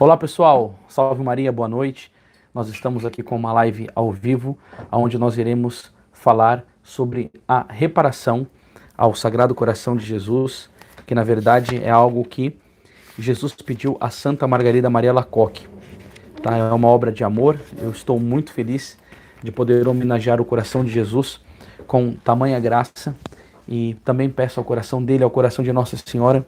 Olá pessoal, salve Maria, boa noite. Nós estamos aqui com uma live ao vivo, onde nós iremos falar sobre a reparação ao Sagrado Coração de Jesus, que na verdade é algo que Jesus pediu a Santa Margarida Maria Alacoque. Tá? É uma obra de amor, eu estou muito feliz de poder homenagear o coração de Jesus com tamanha graça e também peço ao coração dele, ao coração de Nossa Senhora,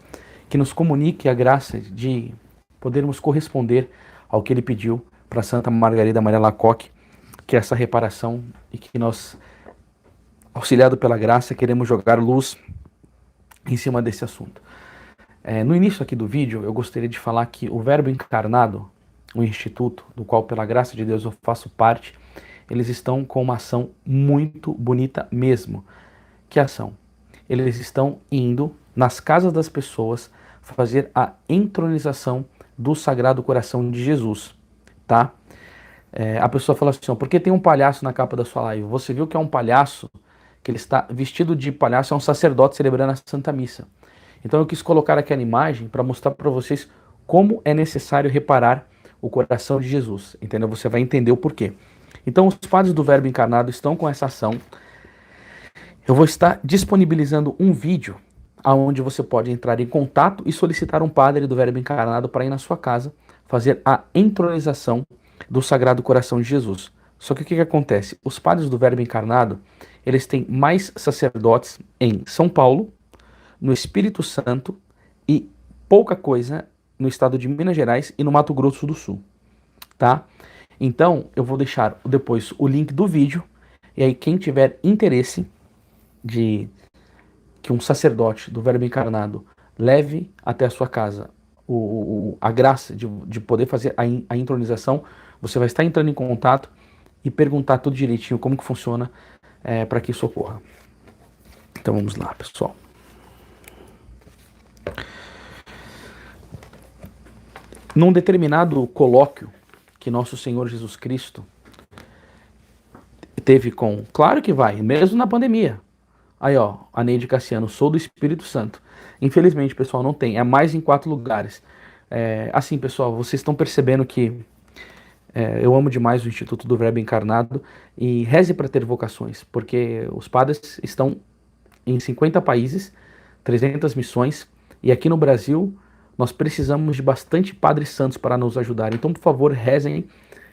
que nos comunique a graça de podermos corresponder ao que ele pediu para Santa Margarida Maria Alacoque, que é essa reparação e que nós, auxiliado pela graça, queremos jogar luz em cima desse assunto. No início aqui do vídeo, eu gostaria de falar que o Verbo Encarnado, o Instituto, do qual pela graça de Deus eu faço parte, eles estão com uma ação muito bonita mesmo. Que ação? Eles estão indo nas casas das pessoas fazer a entronização do Sagrado Coração de Jesus, tá? A pessoa fala assim, por que tem um palhaço na capa da sua live? Você viu que é um palhaço, que ele está vestido de palhaço, é um sacerdote celebrando a Santa Missa. Então eu quis colocar aquela imagem para mostrar para vocês como é necessário reparar o coração de Jesus, entendeu? Você vai entender o porquê. Então os padres do Verbo Encarnado estão com essa ação. Eu vou estar disponibilizando um vídeo onde você pode entrar em contato e solicitar um padre do Verbo Encarnado para ir na sua casa fazer a entronização do Sagrado Coração de Jesus. Só que o que acontece? Os padres do Verbo Encarnado, eles têm mais sacerdotes em São Paulo, no Espírito Santo e pouca coisa no estado de Minas Gerais e no Mato Grosso do Sul, tá? Então, eu vou deixar depois o link do vídeo e aí quem tiver interesse de que um sacerdote do Verbo Encarnado leve até a sua casa a graça de poder fazer a entronização, você vai estar entrando em contato e perguntar tudo direitinho como que funciona para que isso ocorra. Então vamos lá, pessoal. Num determinado colóquio que Nosso Senhor Jesus Cristo teve com... Claro que vai, mesmo na pandemia. Aí, ó, a Neide Cassiano, sou do Espírito Santo. Infelizmente, pessoal, não tem. É mais em 4 lugares. Assim, pessoal, vocês estão percebendo que eu amo demais o Instituto do Verbo Encarnado e reze para ter vocações, porque os padres estão em 50 países, 300 missões, e aqui no Brasil nós precisamos de bastante padres santos para nos ajudar. Então, por favor, rezem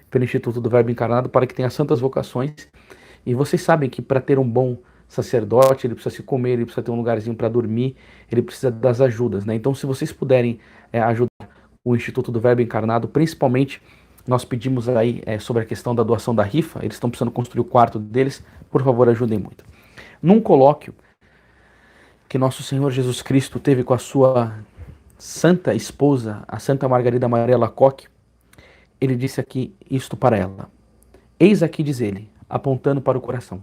pelo Instituto do Verbo Encarnado para que tenha santas vocações. E vocês sabem que para ter um bom sacerdote, ele precisa se comer, ele precisa ter um lugarzinho para dormir, ele precisa das ajudas, né? Então, se vocês puderem ajudar o Instituto do Verbo Encarnado, principalmente, nós pedimos aí sobre a questão da doação da rifa, eles estão precisando construir o quarto deles, por favor, ajudem muito. Num colóquio que Nosso Senhor Jesus Cristo teve com a sua santa esposa, a Santa Margarida Maria Alacoque, ele disse aqui isto para ela. Eis aqui, diz ele, apontando para o coração.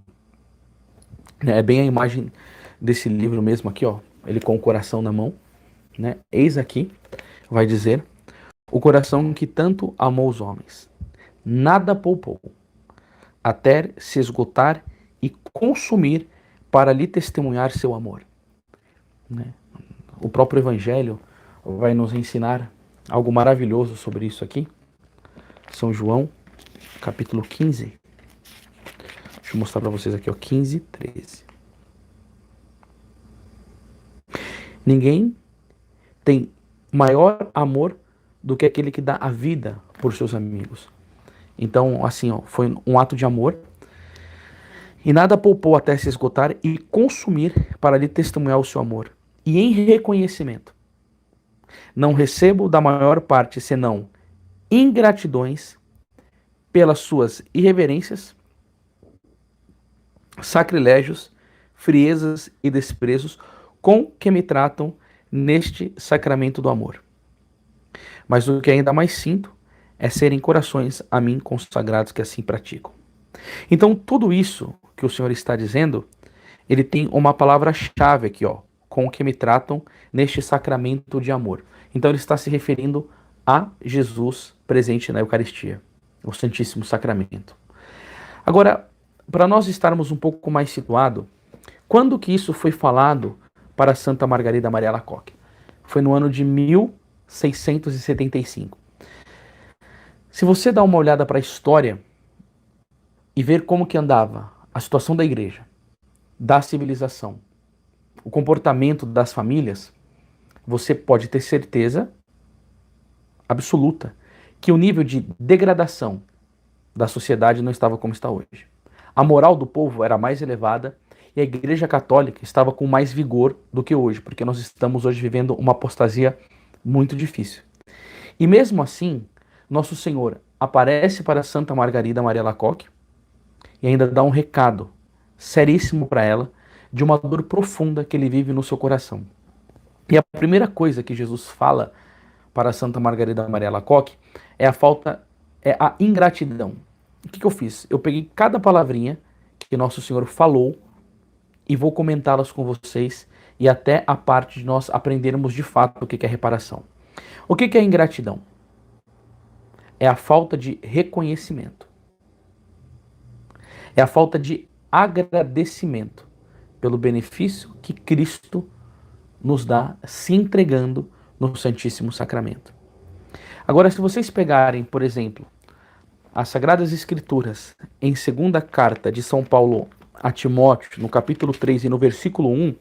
É bem a imagem desse livro mesmo aqui, ó. Ele com o coração na mão, né? Eis aqui, vai dizer, o coração que tanto amou os homens. Nada poupou, até se esgotar e consumir para lhe testemunhar seu amor. Né? O próprio Evangelho vai nos ensinar algo maravilhoso sobre isso aqui. São João, capítulo 15. Deixa eu mostrar para vocês aqui, ó, 15, 13. Ninguém tem maior amor do que aquele que dá a vida por seus amigos. Então, assim, ó, foi um ato de amor. E nada poupou até se esgotar e consumir para lhe testemunhar o seu amor. E em reconhecimento, não recebo da maior parte senão ingratidões pelas suas irreverências, sacrilégios, friezas e desprezos com que me tratam neste sacramento do amor. Mas o que ainda mais sinto é serem corações a mim consagrados que assim praticam. Então tudo isso que o Senhor está dizendo, ele tem uma palavra-chave aqui, ó, com o que me tratam neste sacramento de amor. Então ele está se referindo a Jesus presente na Eucaristia, o Santíssimo Sacramento. Agora, para nós estarmos um pouco mais situados, quando que isso foi falado para Santa Margarida Maria Alacoque? Foi no ano de 1675. Se você dá uma olhada para a história e ver como que andava a situação da igreja, da civilização, o comportamento das famílias, você pode ter certeza absoluta que o nível de degradação da sociedade não estava como está hoje. A moral do povo era mais elevada e a Igreja Católica estava com mais vigor do que hoje, porque nós estamos hoje vivendo uma apostasia muito difícil. E mesmo assim, Nosso Senhor aparece para Santa Margarida Maria Alacoque e ainda dá um recado seríssimo para ela de uma dor profunda que ele vive no seu coração. E a primeira coisa que Jesus fala para Santa Margarida Maria Alacoque é a ingratidão. O que eu fiz? Eu peguei cada palavrinha que Nosso Senhor falou e vou comentá-las com vocês e até a parte de nós aprendermos de fato o que é reparação. O que é ingratidão? É a falta de reconhecimento. É a falta de agradecimento pelo benefício que Cristo nos dá se entregando no Santíssimo Sacramento. Agora, se vocês pegarem, por exemplo, as Sagradas Escrituras em segunda carta de São Paulo a Timóteo, no capítulo 3 e no versículo 1,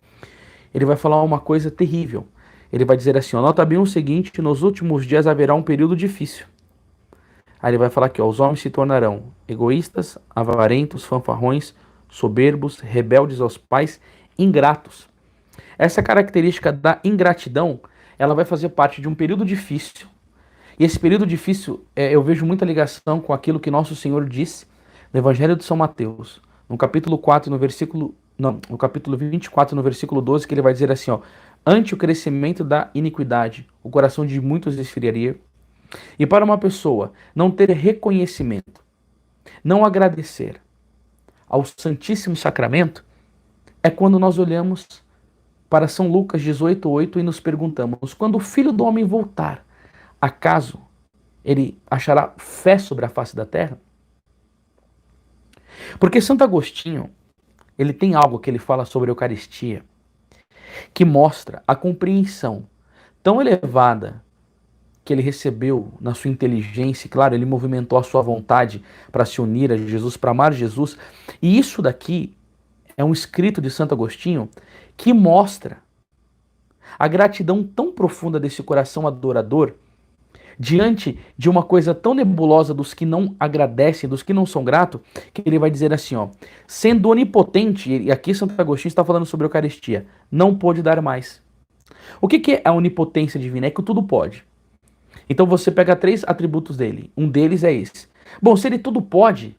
ele vai falar uma coisa terrível. Ele vai dizer assim, ó, nota bem o seguinte, nos últimos dias haverá um período difícil. Aí ele vai falar aqui, ó, os homens se tornarão egoístas, avarentos, fanfarrões, soberbos, rebeldes aos pais, ingratos. Essa característica da ingratidão, ela vai fazer parte de um período difícil. E esse período difícil, eu vejo muita ligação com aquilo que Nosso Senhor disse no Evangelho de São Mateus, no capítulo 4, no capítulo 24, no versículo 12, que ele vai dizer assim, ó, ante o crescimento da iniquidade, o coração de muitos esfriaria. E para uma pessoa não ter reconhecimento, não agradecer ao Santíssimo Sacramento, é quando nós olhamos para São Lucas 18:8 e nos perguntamos, quando o Filho do Homem voltar, acaso ele achará fé sobre a face da terra? Porque Santo Agostinho, ele tem algo que ele fala sobre a Eucaristia, que mostra a compreensão tão elevada que ele recebeu na sua inteligência, claro, ele movimentou a sua vontade para se unir a Jesus, para amar Jesus, e isso daqui é um escrito de Santo Agostinho que mostra a gratidão tão profunda desse coração adorador diante de uma coisa tão nebulosa dos que não agradecem, dos que não são gratos, que ele vai dizer assim, ó, sendo onipotente, e aqui Santo Agostinho está falando sobre a Eucaristia, não pôde dar mais. O que é a onipotência divina? É que tudo pode. Então você pega 3 atributos dele. Um deles é esse. Bom, se ele tudo pode,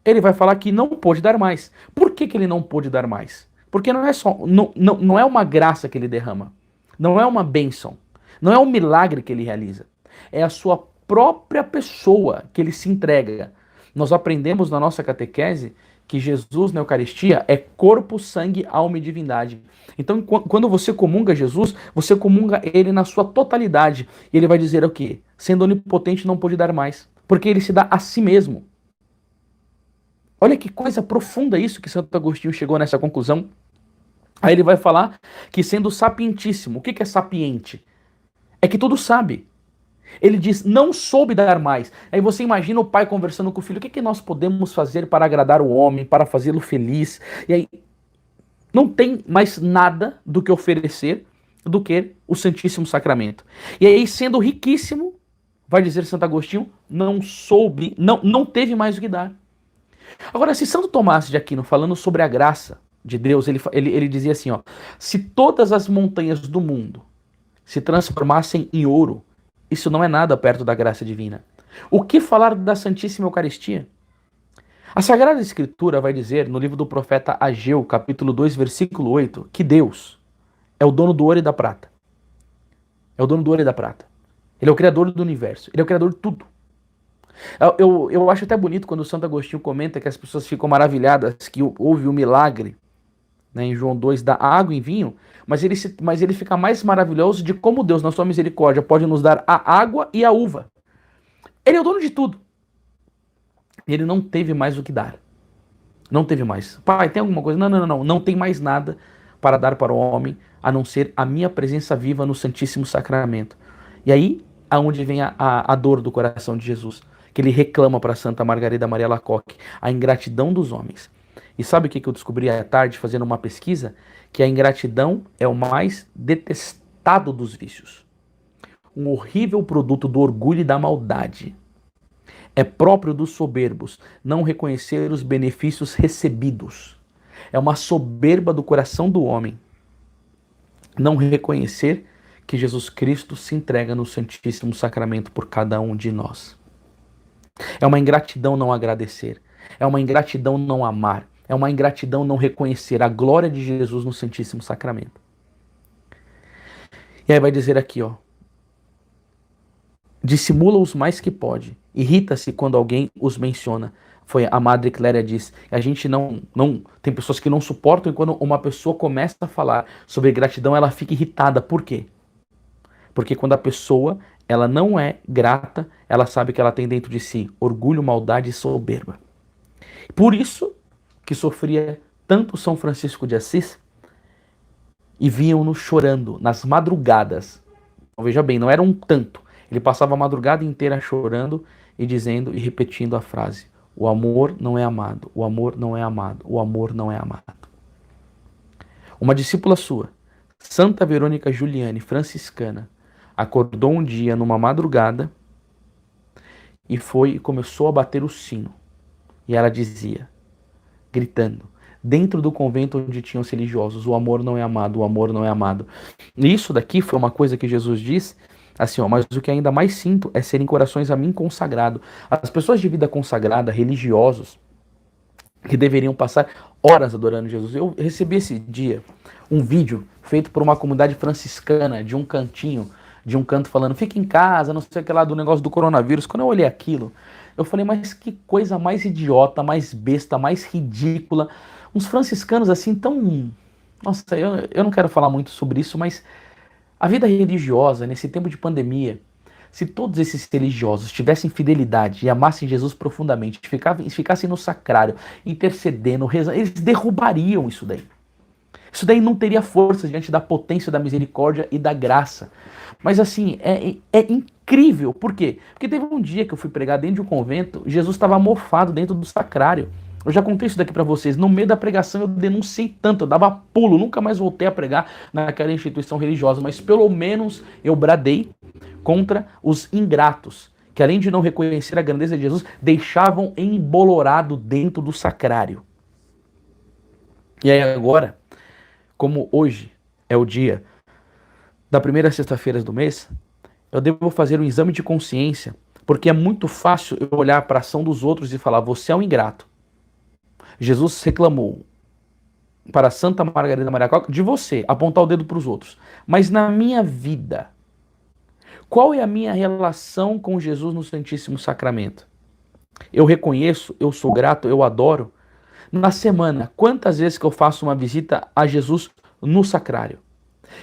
ele vai falar que não pôde dar mais. Por que ele não pôde dar mais? Porque não é só, não é uma graça que ele derrama. Não é uma bênção. Não é um milagre que ele realiza. É a sua própria pessoa que ele se entrega. Nós aprendemos na nossa catequese que Jesus na Eucaristia é corpo, sangue, alma e divindade. Então, quando você comunga Jesus, você comunga ele na sua totalidade. E ele vai dizer o quê? Sendo onipotente, não pôde dar mais. Porque ele se dá a si mesmo. Olha que coisa profunda isso que Santo Agostinho chegou nessa conclusão. Aí ele vai falar que sendo sapientíssimo. O que é sapiente? É que tudo sabe. Ele diz, não soube dar mais. Aí você imagina o pai conversando com o filho, o que nós podemos fazer para agradar o homem, para fazê-lo feliz? E aí não tem mais nada do que oferecer do que o Santíssimo Sacramento. E aí, sendo riquíssimo, vai dizer Santo Agostinho, não soube, não teve mais o que dar. Agora, se Santo Tomás de Aquino, falando sobre a graça de Deus, ele dizia assim, ó, se todas as montanhas do mundo se transformassem em ouro, isso não é nada perto da graça divina. O que falar da Santíssima Eucaristia? A Sagrada Escritura vai dizer, no livro do profeta Ageu, capítulo 2, versículo 8, que Deus é o dono do ouro e da prata. É o dono do ouro e da prata. Ele é o criador do universo. Ele é o criador de tudo. Eu acho até bonito quando o Santo Agostinho comenta que as pessoas ficam maravilhadas que houve o milagre, né, em João 2, da água em vinho, mas ele fica mais maravilhoso de como Deus, na sua misericórdia, pode nos dar a água e a uva. Ele é o dono de tudo. Ele não teve mais o que dar. Não teve mais. Pai, tem alguma coisa? Não. Não tem mais nada para dar para o homem, a não ser a minha presença viva no Santíssimo Sacramento. E aí, aonde vem a dor do coração de Jesus, que ele reclama para Santa Margarida Maria Alacoque, a ingratidão dos homens. E sabe o que eu descobri à tarde fazendo uma pesquisa? Que a ingratidão é o mais detestado dos vícios. Um horrível produto do orgulho e da maldade. É próprio dos soberbos não reconhecer os benefícios recebidos. É uma soberba do coração do homem não reconhecer que Jesus Cristo se entrega no Santíssimo Sacramento por cada um de nós. É uma ingratidão não agradecer. É uma ingratidão não amar. É uma ingratidão não reconhecer a glória de Jesus no Santíssimo Sacramento. E aí vai dizer aqui, ó. Dissimula-os mais que pode. Irrita-se quando alguém os menciona. Foi a Madre Cléria diz. A gente não tem pessoas que não suportam e quando uma pessoa começa a falar sobre gratidão, ela fica irritada. Por quê? Porque quando a pessoa ela não é grata, ela sabe que ela tem dentro de si orgulho, maldade e soberba. Por isso que sofria tanto São Francisco de Assis e viam-no chorando nas madrugadas. Então, veja bem, não era um tanto. Ele passava a madrugada inteira chorando e dizendo e repetindo a frase: o amor não é amado, o amor não é amado, o amor não é amado. Uma discípula sua, Santa Verônica Giuliani, franciscana, acordou um dia numa madrugada e foi e começou a bater o sino. E ela dizia, gritando, dentro do convento onde tinham os religiosos: o amor não é amado, o amor não é amado. E isso daqui foi uma coisa que Jesus disse, assim, ó, mas o que ainda mais sinto é serem corações a mim consagrado. As pessoas de vida consagrada, religiosos, que deveriam passar horas adorando Jesus. Eu recebi esse dia um vídeo feito por uma comunidade franciscana de um cantinho, de um canto falando, fica em casa, não sei o que lá, do negócio do coronavírus. Quando eu olhei aquilo, eu falei, mas que coisa mais idiota, mais besta, mais ridícula. Uns franciscanos assim tão... Nossa, eu não quero falar muito sobre isso, mas a vida religiosa, nesse tempo de pandemia, se todos esses religiosos tivessem fidelidade e amassem Jesus profundamente, ficassem no sacrário, intercedendo, rezando, eles derrubariam isso daí. Isso daí não teria força diante da potência da misericórdia e da graça. Mas assim, é incrível. Por quê? Porque teve um dia que eu fui pregar dentro de um convento, Jesus estava mofado dentro do sacrário. Eu já contei isso daqui para vocês. No meio da pregação eu denunciei tanto, eu dava pulo, nunca mais voltei a pregar naquela instituição religiosa, mas pelo menos eu bradei contra os ingratos, que além de não reconhecer a grandeza de Jesus, deixavam embolorado dentro do sacrário. E aí agora, como hoje é o dia da primeira sexta-feira do mês, eu devo fazer um exame de consciência, porque é muito fácil eu olhar para a ação dos outros e falar, você é um ingrato. Jesus reclamou para Santa Margarida Maria Alacoque de você, apontar o dedo para os outros. Mas na minha vida, qual é a minha relação com Jesus no Santíssimo Sacramento? Eu reconheço, eu sou grato, eu adoro. Na semana, quantas vezes que eu faço uma visita a Jesus no sacrário?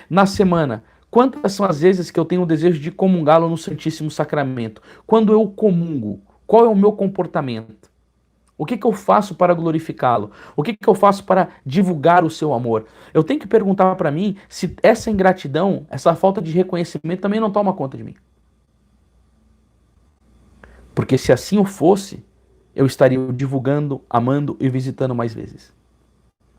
Na semana, quantas são as vezes que eu tenho o desejo de comungá-lo no Santíssimo Sacramento? Quando eu comungo, qual é o meu comportamento? O que eu faço para glorificá-lo? O que eu faço para divulgar o seu amor? Eu tenho que perguntar para mim se essa ingratidão, essa falta de reconhecimento também não toma conta de mim. Porque se assim eu fosse, eu estaria divulgando, amando e visitando mais vezes.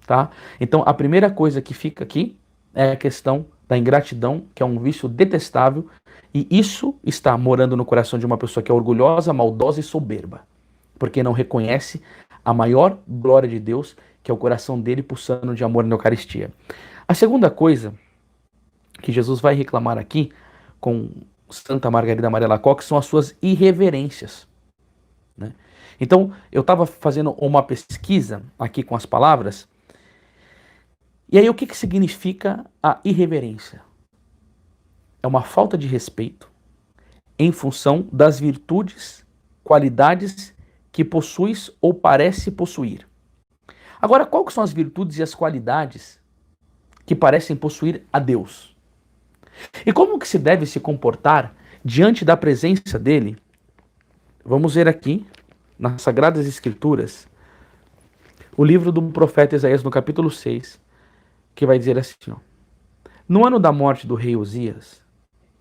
Tá? Então a primeira coisa que fica aqui é a questão da ingratidão, que é um vício detestável, e isso está morando no coração de uma pessoa que é orgulhosa, maldosa e soberba. Porque não reconhece a maior glória de Deus, que é o coração dele pulsando de amor na Eucaristia. A segunda coisa que Jesus vai reclamar aqui com Santa Margarida Maria Alacoque são as suas irreverências. Né? Então, eu estava fazendo uma pesquisa aqui com as palavras, e aí o que significa a irreverência? É uma falta de respeito em função das virtudes, qualidades que possuis ou parece possuir. Agora, quais que são as virtudes e as qualidades que parecem possuir a Deus? E como que se deve se comportar diante da presença dele? Vamos ver aqui, nas Sagradas Escrituras, o livro do profeta Isaías, no capítulo 6, que vai dizer assim, ó, no ano da morte do rei Uzias,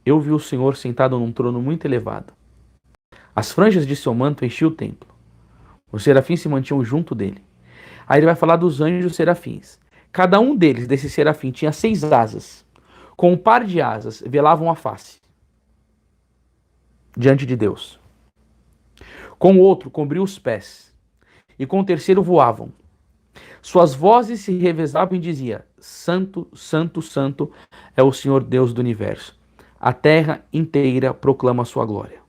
eu vi o Senhor sentado num trono muito elevado, As franjas de seu manto enchiam o templo. Os serafins se mantinham junto dele. Aí ele vai falar dos anjos serafins. Cada um deles, desse serafim, tinha 6 asas. Com um par de asas, velavam a face diante de Deus. Com o outro, cobriam os pés. E com o terceiro, voavam. Suas vozes se revezavam e dizia: Santo, Santo, Santo é o Senhor Deus do universo. A terra inteira proclama a sua glória.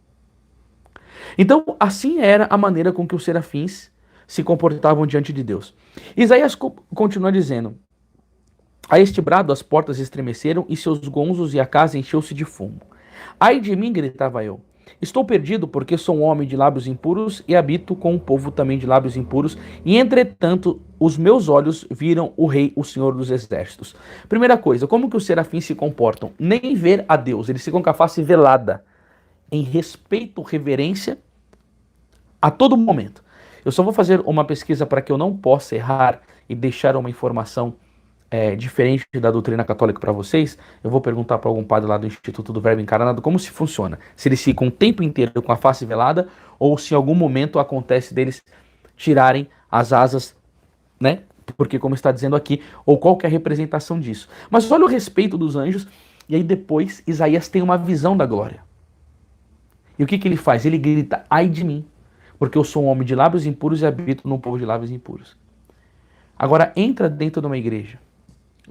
Então, assim era a maneira com que os serafins se comportavam diante de Deus. Isaías continua dizendo: a este brado as portas estremeceram e seus gonzos e a casa encheu-se de fumo. Ai de mim, gritava eu. Estou perdido porque sou um homem de lábios impuros e habito com um povo também de lábios impuros, e entretanto os meus olhos viram o Rei, o Senhor dos Exércitos. Primeira coisa, como que os serafins se comportam? Nem ver a Deus, eles ficam com a face velada, em respeito, reverência, a todo momento. Eu só vou fazer uma pesquisa para que eu não possa errar e deixar uma informação diferente da doutrina católica para vocês. Eu vou perguntar para algum padre lá do Instituto do Verbo Encarnado como se funciona. Se eles ficam o tempo inteiro com a face velada ou se em algum momento acontece deles tirarem as asas, né? Porque como está dizendo aqui, ou qual que é a representação disso. Mas olha o respeito dos anjos, e aí depois Isaías tem uma visão da glória. E o que ele faz? Ele grita: ai de mim, porque eu sou um homem de lábios impuros e habito num povo de lábios impuros. Agora entra dentro de uma igreja.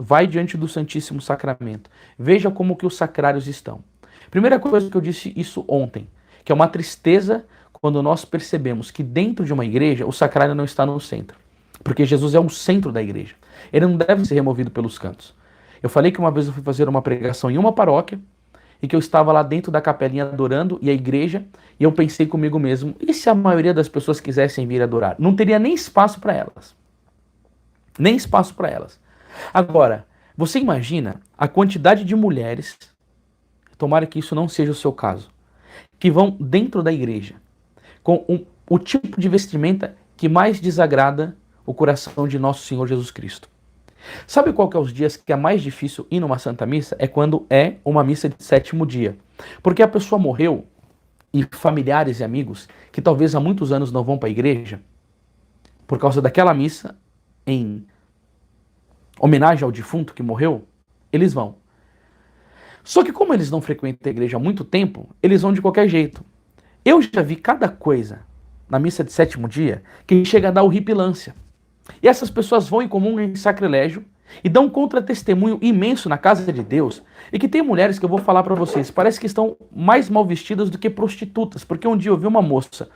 Vai diante do Santíssimo Sacramento. Veja como que os sacrários estão. Primeira coisa que eu disse isso ontem, que é uma tristeza quando nós percebemos que dentro de uma igreja o sacrário não está no centro. Porque Jesus é o centro da igreja. Ele não deve ser removido pelos cantos. Eu falei que uma vez eu fui fazer uma pregação em uma paróquia e que eu estava lá dentro da capelinha adorando e a igreja, e eu pensei comigo mesmo: e se a maioria das pessoas quisessem vir adorar? Não teria nem espaço para elas. Nem espaço para elas. Agora, você imagina a quantidade de mulheres, tomara que isso não seja o seu caso, que vão dentro da igreja com o tipo de vestimenta que mais desagrada o coração de nosso Senhor Jesus Cristo. Sabe qual que é os dias que é mais difícil ir numa Santa Missa? É quando é uma missa de 7º dia. Porque a pessoa morreu e familiares e amigos que talvez há muitos anos não vão para a igreja, por causa daquela missa em homenagem ao defunto que morreu, eles vão. Só que como eles não frequentam a igreja há muito tempo, eles vão de qualquer jeito. Eu já vi cada coisa na missa de 7º dia que chega a dar horripilância. E essas pessoas vão em comum em sacrilégio e dão um contra-testemunho imenso na casa de Deus. E que tem mulheres que eu vou falar para vocês, parece que estão mais mal vestidas do que prostitutas. Porque um dia eu vi uma moça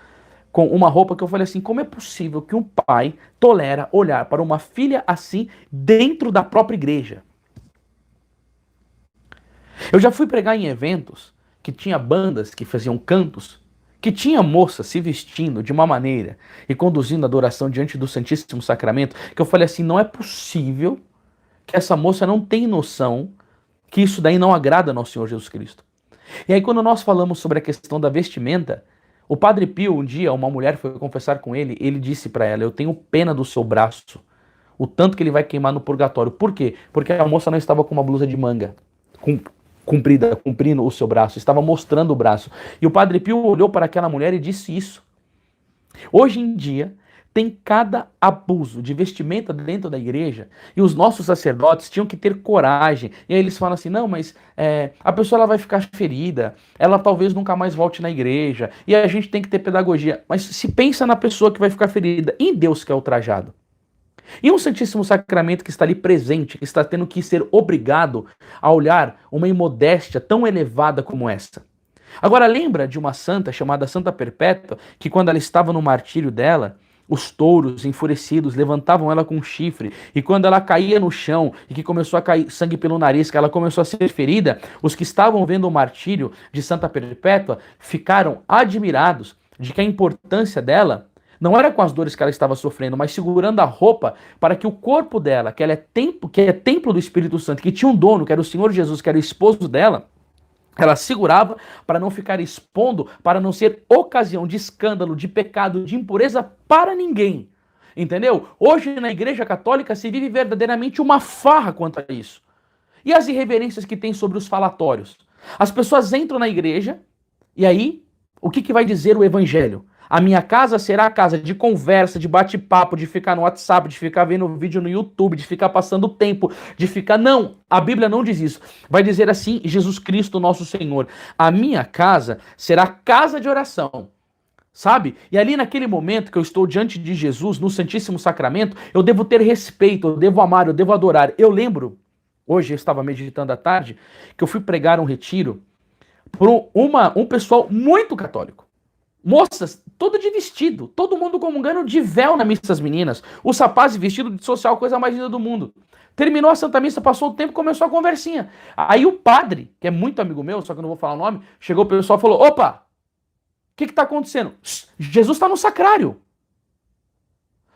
com uma roupa que eu falei assim: como é possível que um pai tolera olhar para uma filha assim dentro da própria igreja? Eu já fui pregar em eventos que tinha bandas que faziam cantos, que tinha moça se vestindo de uma maneira e conduzindo a adoração diante do Santíssimo Sacramento, que eu falei assim: não é possível que essa moça não tenha noção que isso daí não agrada ao nosso Senhor Jesus Cristo. E aí quando nós falamos sobre a questão da vestimenta, o Padre Pio, um dia, uma mulher foi confessar com ele, ele disse para ela: eu tenho pena do seu braço, o tanto que ele vai queimar no purgatório. Por quê? Porque a moça não estava com uma blusa de manga comprida, cumprindo o seu braço, estava mostrando o braço. E o Padre Pio olhou para aquela mulher e disse isso. Hoje em dia, tem cada abuso de vestimenta dentro da igreja, e os nossos sacerdotes tinham que ter coragem. E aí eles falam assim: não, mas a pessoa ela vai ficar ferida, ela talvez nunca mais volte na igreja, e a gente tem que ter pedagogia. Mas se pensa na pessoa que vai ficar ferida, em Deus que é ultrajado. E um Santíssimo Sacramento que está ali presente, que está tendo que ser obrigado a olhar uma imodéstia tão elevada como essa. Agora lembra de uma santa chamada Santa Perpétua, que quando ela estava no martírio dela, os touros enfurecidos levantavam ela com um chifre, e quando ela caía no chão e que começou a cair sangue pelo nariz, que ela começou a ser ferida, os que estavam vendo o martírio de Santa Perpétua ficaram admirados de que a importância dela não era com as dores que ela estava sofrendo, mas segurando a roupa para que o corpo dela, que é templo do Espírito Santo, que tinha um dono, que era o Senhor Jesus, que era o esposo dela, ela segurava para não ficar expondo, para não ser ocasião de escândalo, de pecado, de impureza para ninguém. Entendeu? Hoje na Igreja Católica se vive verdadeiramente uma farra quanto a isso. E as irreverências que tem sobre os falatórios? As pessoas entram na igreja e aí O que vai dizer o evangelho? A minha casa será a casa de conversa, de bate-papo, de ficar no WhatsApp, de ficar vendo vídeo no YouTube, de ficar passando tempo, de ficar... Não, a Bíblia não diz isso. Vai dizer assim, Jesus Cristo, nosso Senhor. A minha casa será casa de oração. Sabe? E ali naquele momento que eu estou diante de Jesus, no Santíssimo Sacramento, eu devo ter respeito, eu devo amar, eu devo adorar. Eu lembro, hoje eu estava meditando à tarde, que eu fui pregar um retiro para um pessoal muito católico. Moças, todo de vestido, todo mundo comungando de véu na missa das meninas. Os rapazes vestidos de social, coisa mais linda do mundo. Terminou a Santa Missa, passou o tempo, começou a conversinha. Aí o padre, que é muito amigo meu, só que eu não vou falar o nome, chegou pro pessoal e falou, opa, o que está acontecendo? Jesus está no sacrário.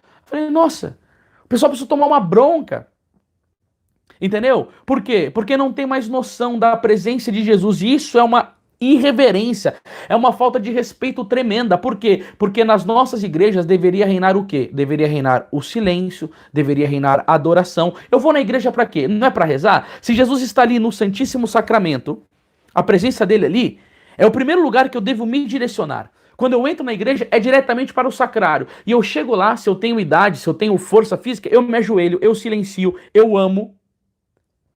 Eu falei, nossa, o pessoal precisa tomar uma bronca. Entendeu? Por quê? Porque não tem mais noção da presença de Jesus. E isso é uma irreverência, é uma falta de respeito tremenda. Por quê? Porque nas nossas igrejas deveria reinar o quê? Deveria reinar o silêncio, deveria reinar a adoração. Eu vou na igreja para quê? Não é para rezar? Se Jesus está ali no Santíssimo Sacramento, a presença dele ali é o primeiro lugar que eu devo me direcionar. Quando eu entro na igreja, é diretamente para o sacrário. E eu chego lá, se eu tenho idade, se eu tenho força física, eu me ajoelho, eu silencio, eu amo,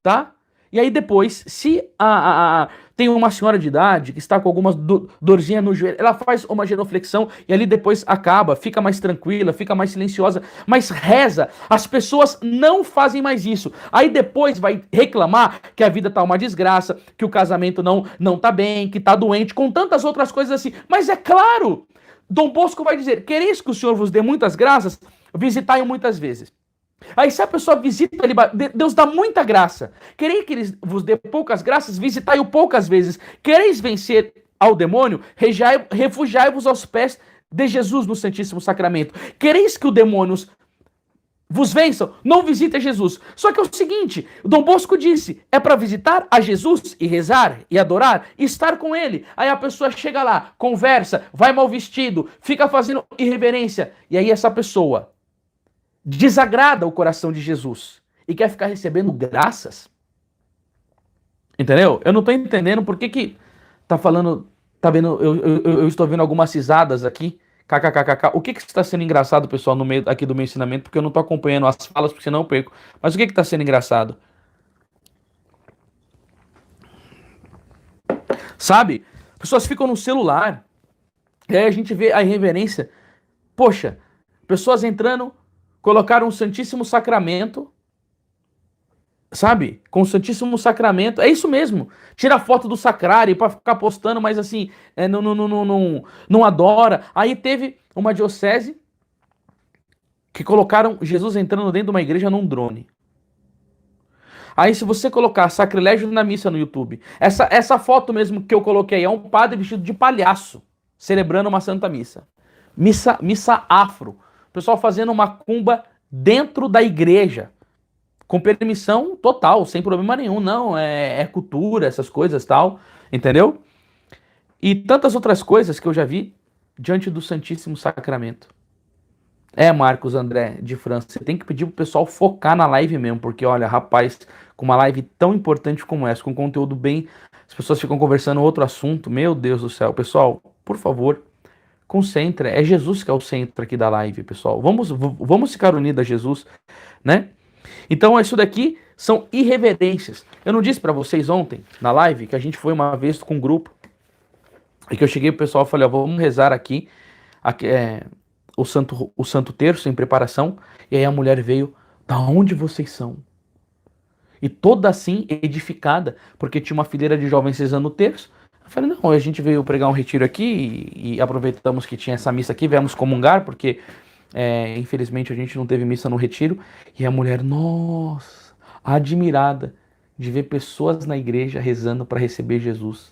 tá? E aí depois, se tem uma senhora de idade que está com algumas dorzinhas no joelho, ela faz uma genuflexão e ali depois acaba, fica mais tranquila, fica mais silenciosa, mas reza. As pessoas não fazem mais isso. Aí depois vai reclamar que a vida tá uma desgraça, que o casamento não tá bem, que tá doente, com tantas outras coisas assim. Mas é claro, Dom Bosco vai dizer, quereis que o Senhor vos dê muitas graças, visitai-o muitas vezes. Aí se a pessoa visita, Deus dá muita graça. Quereis que ele vos dê poucas graças, visitai-o poucas vezes. Quereis vencer ao demônio, refugiai-vos aos pés de Jesus no Santíssimo Sacramento. Quereis que o demônio vos vençam, não visite Jesus. Só que é o seguinte, o Dom Bosco disse, é para visitar a Jesus e rezar e adorar e estar com ele. Aí a pessoa chega lá, conversa, vai mal vestido, fica fazendo irreverência. E aí essa pessoa desagrada o coração de Jesus e quer ficar recebendo graças. Entendeu? Eu não tô entendendo por que tá falando, tá vendo, eu estou vendo algumas risadas aqui, kkkk. O que está sendo engraçado, pessoal, no meio aqui do meu ensinamento, porque eu não tô acompanhando as falas, porque senão eu perco. Mas o que está sendo engraçado? Sabe? Pessoas ficam no celular, e aí a gente vê a irreverência. Poxa, pessoas entrando, colocaram o Santíssimo Sacramento, sabe? Com o Santíssimo Sacramento. É isso mesmo. Tira a foto do sacrário para ficar postando, mas assim, não adora. Aí teve uma diocese que colocaram Jesus entrando dentro de uma igreja num drone. Aí se você colocar sacrilégio na missa no YouTube, essa foto mesmo que eu coloquei é um padre vestido de palhaço, celebrando uma santa missa. Missa afro. O pessoal fazendo uma cumba dentro da igreja, com permissão total, sem problema nenhum, não, é cultura, essas coisas tal, entendeu? E tantas outras coisas que eu já vi diante do Santíssimo Sacramento. Marcos André de França, você tem que pedir pro pessoal focar na live mesmo, porque olha, rapaz, com uma live tão importante como essa, com conteúdo bem, as pessoas ficam conversando outro assunto, meu Deus do céu, pessoal, por favor, concentre, é Jesus que é o centro aqui da live, pessoal. Vamos ficar unidos a Jesus, né? Então isso daqui são irreverências. Eu não disse para vocês ontem, na live, que a gente foi uma vez com um grupo, e que eu cheguei pro pessoal e falei, ó, vamos rezar aqui o Santo Terço em preparação, e aí a mulher veio, da onde vocês são? E toda assim, edificada, porque tinha uma fileira de jovens rezando o terço. Eu falei, não, a gente veio pregar um retiro aqui e aproveitamos que tinha essa missa aqui, viemos comungar, porque infelizmente a gente não teve missa no retiro. E a mulher, nossa, admirada de ver pessoas na igreja rezando para receber Jesus.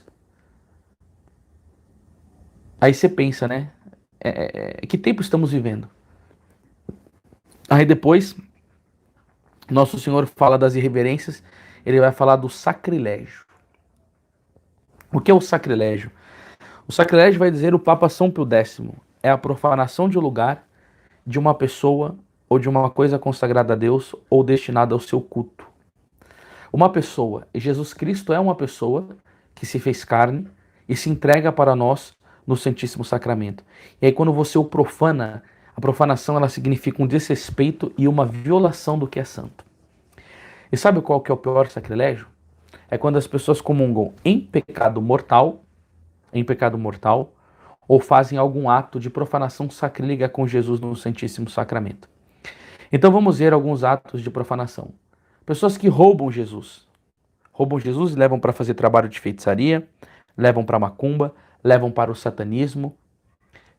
Aí você pensa, né? Que tempo estamos vivendo? Aí depois, Nosso Senhor fala das irreverências, ele vai falar do sacrilégio. O que é o sacrilégio? O sacrilégio, vai dizer o Papa São Pio X, é a profanação de um lugar, de uma pessoa ou de uma coisa consagrada a Deus ou destinada ao seu culto. Uma pessoa, Jesus Cristo é uma pessoa que se fez carne e se entrega para nós no Santíssimo Sacramento. E aí quando você o profana, a profanação ela significa um desrespeito e uma violação do que é santo. E sabe qual que é o pior sacrilégio? É quando as pessoas comungam em pecado mortal, ou fazem algum ato de profanação sacrílega com Jesus no Santíssimo Sacramento. Então vamos ver alguns atos de profanação. Pessoas que roubam Jesus e levam para fazer trabalho de feitiçaria, levam para macumba, levam para o satanismo.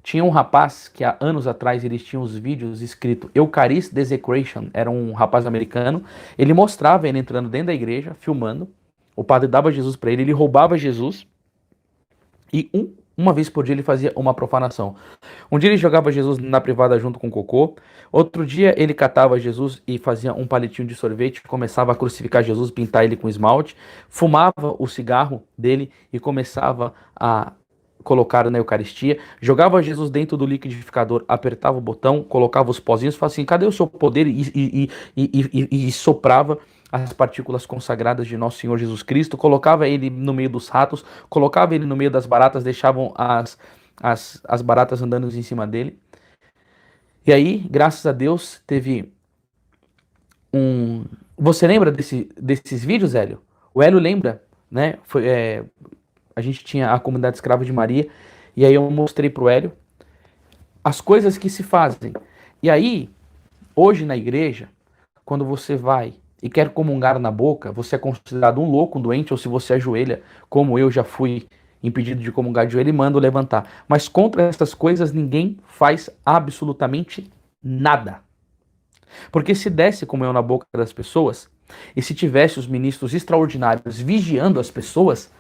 Tinha um rapaz que há anos atrás eles tinham os vídeos escrito Eucharist Desecration, era um rapaz americano, ele mostrava ele entrando dentro da igreja, filmando, o padre dava Jesus para ele roubava Jesus e uma vez por dia ele fazia uma profanação. Um dia ele jogava Jesus na privada junto com cocô, outro dia ele catava Jesus e fazia um palitinho de sorvete, começava a crucificar Jesus, pintar ele com esmalte, fumava o cigarro dele e começava a colocar na Eucaristia, jogava Jesus dentro do liquidificador, apertava o botão, colocava os pozinhos, falava assim, cadê o seu poder? E soprava as partículas consagradas de Nosso Senhor Jesus Cristo, colocava ele no meio dos ratos, colocava ele no meio das baratas, deixavam as baratas andando em cima dele. E aí, graças a Deus, teve um... Você lembra desses vídeos, Hélio? O Hélio lembra, né? A gente tinha a comunidade escrava de Maria, e aí eu mostrei pro Hélio as coisas que se fazem. E aí, hoje na igreja, quando você vai e quer comungar na boca, você é considerado um louco, um doente, ou se você ajoelha, como eu já fui impedido de comungar de joelho e mando levantar. Mas contra essas coisas ninguém faz absolutamente nada. Porque se desse comunhão na boca das pessoas, e se tivesse os ministros extraordinários vigiando as pessoas,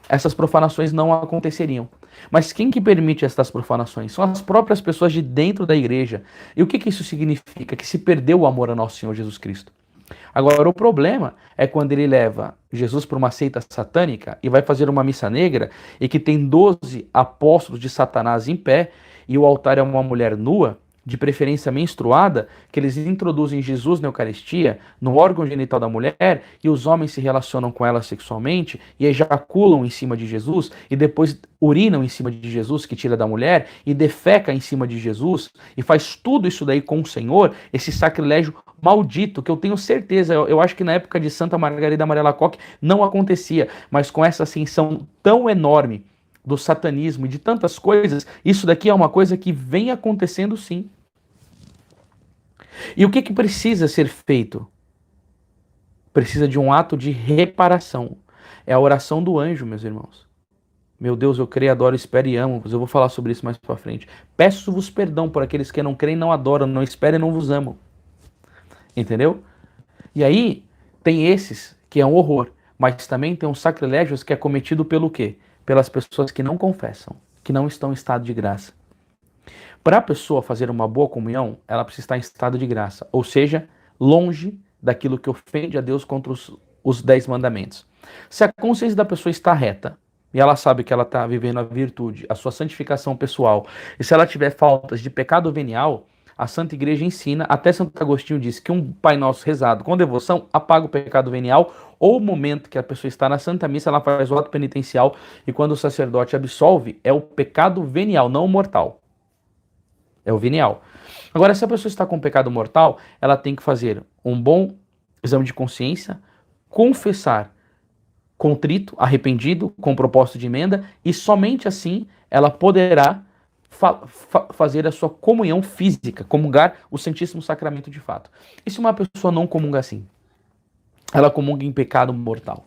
essas profanações não aconteceriam. Mas quem que permite essas profanações? São as próprias pessoas de dentro da igreja. E o que isso significa? Que se perdeu o amor a nosso Senhor Jesus Cristo. Agora, o problema é quando ele leva Jesus para uma seita satânica e vai fazer uma missa negra e que tem 12 apóstolos de Satanás em pé e o altar é uma mulher nua, de preferência menstruada, que eles introduzem Jesus na Eucaristia, no órgão genital da mulher, e os homens se relacionam com ela sexualmente, e ejaculam em cima de Jesus, e depois urinam em cima de Jesus, que tira da mulher, e defeca em cima de Jesus, e faz tudo isso daí com o Senhor, esse sacrilégio maldito, que eu tenho certeza, eu acho que na época de Santa Margarida Maria Alacoque não acontecia, mas com essa ascensão tão enorme do satanismo e de tantas coisas, isso daqui é uma coisa que vem acontecendo sim. E o que precisa ser feito? Precisa de um ato de reparação. É a oração do anjo, meus irmãos. Meu Deus, eu creio, adoro, espero e amo-vos. Eu vou falar sobre isso mais pra frente. Peço-vos perdão por aqueles que não creem, não adoram, não esperam e não vos amam. Entendeu? E aí, tem esses que é um horror. Mas também tem uns sacrilégios que é cometido pelo quê? Pelas pessoas que não confessam, que não estão em estado de graça. Para a pessoa fazer uma boa comunhão, ela precisa estar em estado de graça, ou seja, longe daquilo que ofende a Deus contra os 10 mandamentos. Se a consciência da pessoa está reta, e ela sabe que ela está vivendo a virtude, a sua santificação pessoal, e se ela tiver faltas de pecado venial, a Santa Igreja ensina, até Santo Agostinho diz que um Pai Nosso rezado com devoção apaga o pecado venial, ou o momento que a pessoa está na Santa Missa, ela faz o ato penitencial, e quando o sacerdote absolve, é o pecado venial, não o mortal. É o venial. Agora, se a pessoa está com pecado mortal, ela tem que fazer um bom exame de consciência, confessar contrito, arrependido, com propósito de emenda, e somente assim ela poderá fazer a sua comunhão física, comungar o Santíssimo Sacramento de fato. E se uma pessoa não comunga assim? Ela comunga em pecado mortal.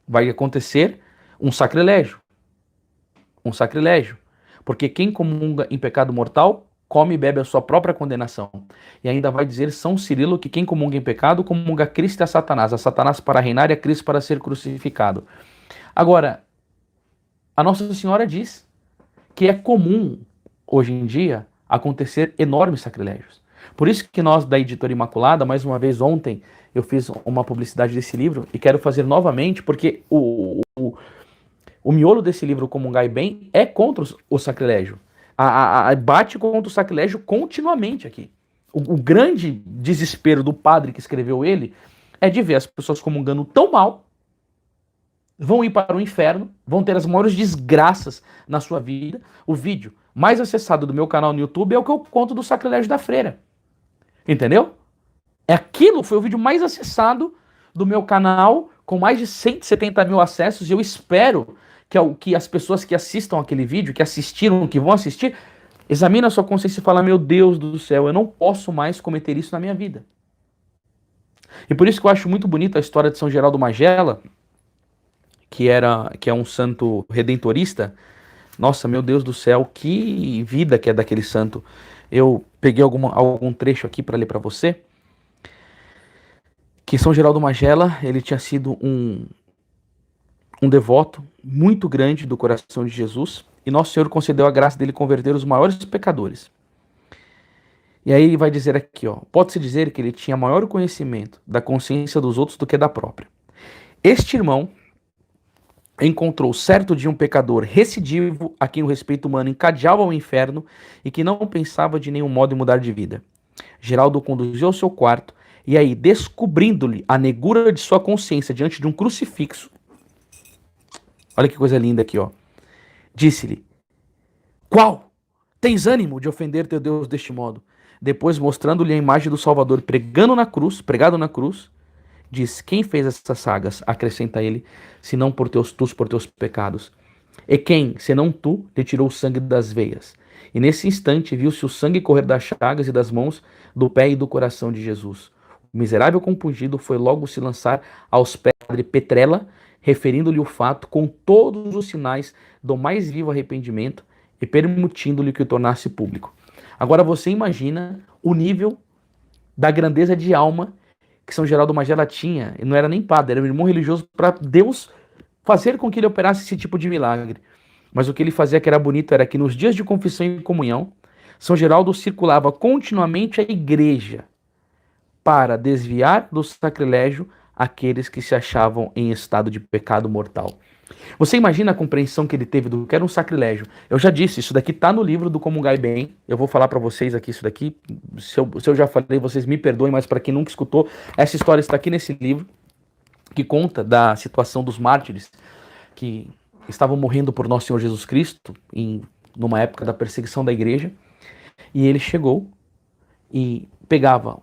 Vai acontecer um sacrilégio. Um sacrilégio. Porque quem comunga em pecado mortal come e bebe a sua própria condenação. E ainda vai dizer São Cirilo que quem comunga em pecado, comunga Cristo e a Satanás para reinar e a Cristo para ser crucificado. Agora, a Nossa Senhora diz que é comum, hoje em dia, acontecer enormes sacrilégios. Por isso que nós, da Editora Imaculada, mais uma vez ontem, eu fiz uma publicidade desse livro e quero fazer novamente, porque o miolo desse livro, Comungai Bem, é contra o sacrilégio. Bate contra o sacrilégio continuamente aqui. O grande desespero do padre que escreveu ele é de ver as pessoas comungando tão mal vão ir para o inferno, vão ter as maiores desgraças na sua vida. O vídeo mais acessado do meu canal no YouTube é o que eu conto do sacrilégio da freira. Entendeu? Aquilo foi o vídeo mais acessado do meu canal, com mais de 170 mil acessos, e eu espero que as pessoas que assistam aquele vídeo, que assistiram, que vão assistir, examinem a sua consciência e falem: meu Deus do céu, eu não posso mais cometer isso na minha vida. E por isso que eu acho muito bonita a história de São Geraldo Magela, que é um santo redentorista. Nossa, meu Deus do céu, que vida que é daquele santo. Eu peguei algum trecho aqui para ler para você. Que São Geraldo Magela, ele tinha sido um devoto muito grande do coração de Jesus, e Nosso Senhor concedeu a graça dele converter os maiores pecadores. E aí ele vai dizer aqui, ó, pode-se dizer que ele tinha maior conhecimento da consciência dos outros do que da própria. Este irmão encontrou certo dia um pecador recidivo a quem o respeito humano encadeava ao inferno e que não pensava de nenhum modo em mudar de vida. Geraldo o conduziu ao seu quarto e aí, descobrindo-lhe a negura de sua consciência diante de um crucifixo, olha que coisa linda aqui, ó, disse-lhe: qual? Tens ânimo de ofender teu Deus deste modo? Depois, mostrando-lhe a imagem do Salvador pregado na cruz, diz: quem fez essas sagas, acrescenta ele, senão por teus pecados? E quem, senão tu, lhe tirou o sangue das veias? E nesse instante viu-se o sangue correr das chagas e das mãos, do pé e do coração de Jesus. O miserável compungido foi logo se lançar aos pés do padre Petrella, referindo-lhe o fato com todos os sinais do mais vivo arrependimento e permitindo-lhe que o tornasse público. Agora você imagina o nível da grandeza de alma que São Geraldo Magela tinha. Ele não era nem padre, era um irmão religioso para Deus fazer com que ele operasse esse tipo de milagre. Mas o que ele fazia que era bonito era que nos dias de confissão e comunhão, São Geraldo circulava continuamente a igreja para desviar do sacrilégio aqueles que se achavam em estado de pecado mortal. Você imagina a compreensão que ele teve do que era um sacrilégio? Eu já disse, isso daqui está no livro do Comungai Bem. Eu vou falar para vocês aqui isso daqui. Se eu já falei, vocês me perdoem, mas para quem nunca escutou, essa história está aqui nesse livro, que conta da situação dos mártires que estavam morrendo por Nosso Senhor Jesus Cristo numa época da perseguição da igreja. E ele chegou e pegava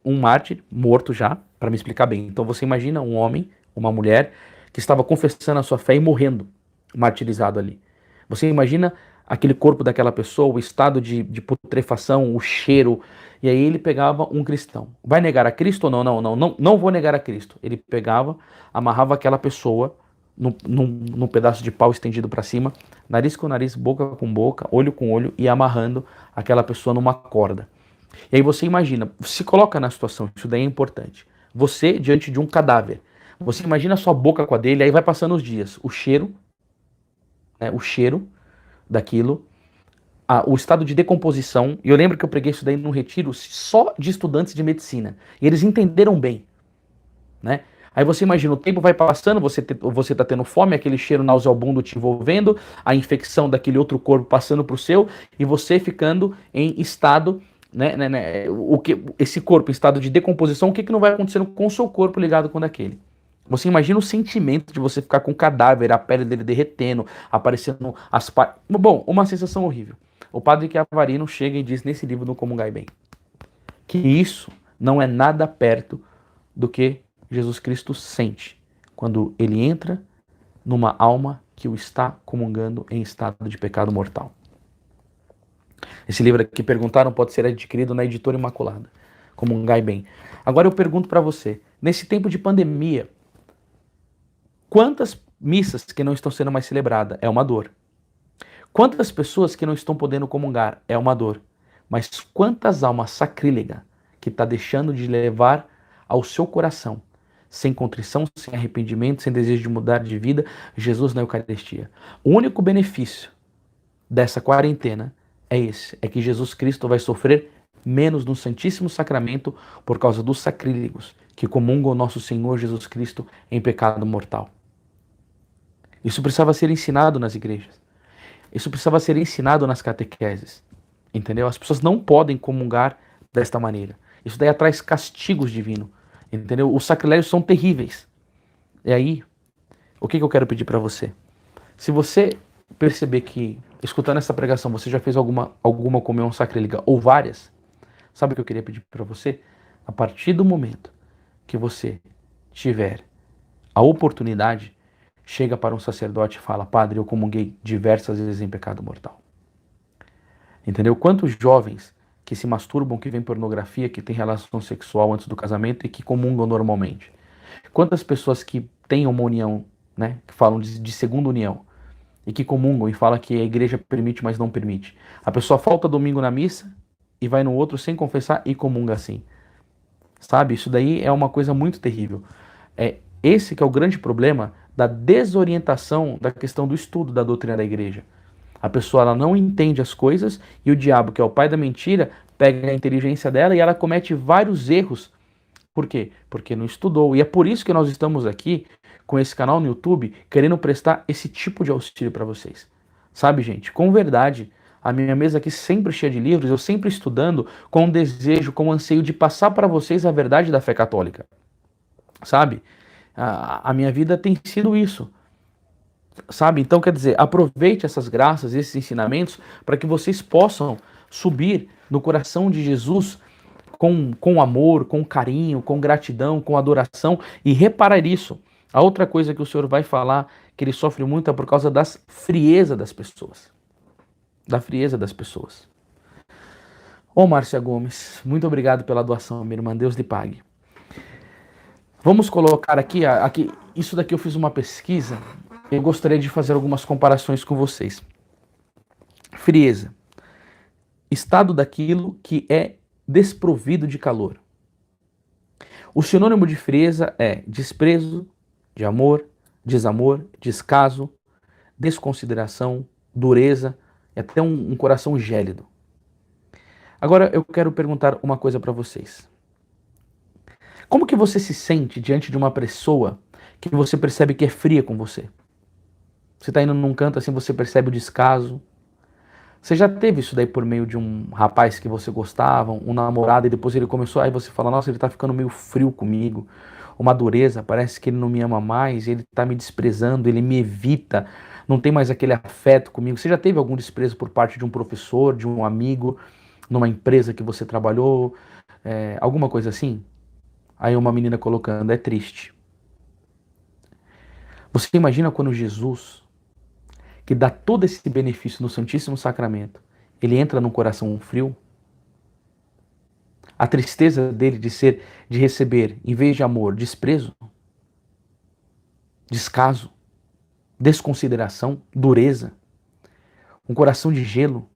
um mártir morto já, para me explicar bem. Então você imagina um homem, uma mulher que estava confessando a sua fé e morrendo, martirizado ali. Você imagina aquele corpo daquela pessoa, o estado de putrefação, o cheiro, e aí ele pegava um cristão. Vai negar a Cristo ou não? Não vou negar a Cristo. Ele pegava, amarrava aquela pessoa num pedaço de pau estendido para cima, nariz com nariz, boca com boca, olho com olho, e amarrando aquela pessoa numa corda. E aí você imagina, se coloca na situação, isso daí é importante. Você diante de um cadáver, você imagina a sua boca com a dele, aí vai passando os dias, o cheiro daquilo, o estado de decomposição. E eu lembro que eu preguei isso daí num retiro só de estudantes de medicina, e eles entenderam bem, né? Aí você imagina, o tempo vai passando, você tá tendo fome, aquele cheiro nauseabundo te envolvendo, a infecção daquele outro corpo passando pro seu, e você ficando em estado, esse corpo em estado de decomposição, o que não vai acontecendo com o seu corpo ligado com aquele? Você imagina o sentimento de você ficar com o cadáver, a pele dele derretendo, aparecendo as partes. Bom, uma sensação horrível. O padre Chiavarino chega e diz nesse livro do Comungai Bem que isso não é nada perto do que Jesus Cristo sente quando ele entra numa alma que o está comungando em estado de pecado mortal. Esse livro aqui, perguntaram, pode ser adquirido na Editora Imaculada, Comungai Bem. Agora eu pergunto para você, nesse tempo de pandemia, quantas missas que não estão sendo mais celebradas? É uma dor. Quantas pessoas que não estão podendo comungar? É uma dor. Mas quantas almas sacrílegas que está deixando de levar ao seu coração, sem contrição, sem arrependimento, sem desejo de mudar de vida, Jesus na Eucaristia? O único benefício dessa quarentena é esse, é que Jesus Cristo vai sofrer menos no Santíssimo Sacramento por causa dos sacrílegos que comungam o nosso Senhor Jesus Cristo em pecado mortal. Isso precisava ser ensinado nas igrejas. Isso precisava ser ensinado nas catequeses. Entendeu? As pessoas não podem comungar desta maneira. Isso daí traz castigos divinos. Entendeu? Os sacrilégios são terríveis. E aí, o que eu quero pedir para você? Se você perceber que, escutando essa pregação, você já fez alguma comunhão sacrílega ou várias, sabe o que eu queria pedir para você? A partir do momento que você tiver a oportunidade, chega para um sacerdote e fala: Padre, eu comunguei diversas vezes em pecado mortal. Entendeu? Quantos jovens que se masturbam, que veem pornografia, que têm relação sexual antes do casamento e que comungam normalmente? Quantas pessoas que têm uma união, né, que falam de segunda união, e que comungam e falam que a igreja permite, mas não permite? A pessoa falta domingo na missa e vai no outro sem confessar e comunga assim. Sabe? Isso daí é uma coisa muito terrível. É esse que é o grande problema da desorientação da questão do estudo da doutrina da igreja. A pessoa ela não entende as coisas e o diabo, que é o pai da mentira, pega a inteligência dela e ela comete vários erros. Por quê? Porque não estudou. E é por isso que nós estamos aqui com esse canal no YouTube, querendo prestar esse tipo de auxílio para vocês. Sabe, gente? Com verdade, a minha mesa aqui sempre cheia de livros, eu sempre estudando com um desejo, com um anseio de passar para vocês a verdade da fé católica. Sabe? A minha vida tem sido isso. Sabe? Então, quer dizer, aproveite essas graças, esses ensinamentos, para que vocês possam subir no coração de Jesus com amor, com carinho, com gratidão, com adoração e reparar isso. A outra coisa que o Senhor vai falar, que ele sofre muito, é por causa das frieza das pessoas. Da frieza das pessoas. Ô Márcia Gomes, muito obrigado pela doação, minha irmã, Deus lhe pague. Vamos colocar aqui, isso daqui eu fiz uma pesquisa, eu gostaria de fazer algumas comparações com vocês. Frieza. Estado daquilo que é desprovido de calor. O sinônimo de frieza é desprezo, de amor, desamor, descaso, desconsideração, dureza e até um coração gélido. Agora eu quero perguntar uma coisa para vocês. Como que você se sente diante de uma pessoa que você percebe que é fria com você? Você está indo num canto assim, você percebe o descaso. Você já teve isso daí por meio de um rapaz que você gostava, um namorado, e depois ele começou, aí você fala, nossa, ele tá ficando meio frio comigo, uma dureza, parece que ele não me ama mais, ele tá me desprezando, ele me evita, não tem mais aquele afeto comigo. Você já teve algum desprezo por parte de um professor, de um amigo, numa empresa que você trabalhou, alguma coisa assim? Aí uma menina colocando, é triste. Você imagina quando Jesus, que dá todo esse benefício no Santíssimo Sacramento, ele entra num coração frio? A tristeza dele de receber, em vez de amor, desprezo, descaso, desconsideração, dureza, um coração de gelo.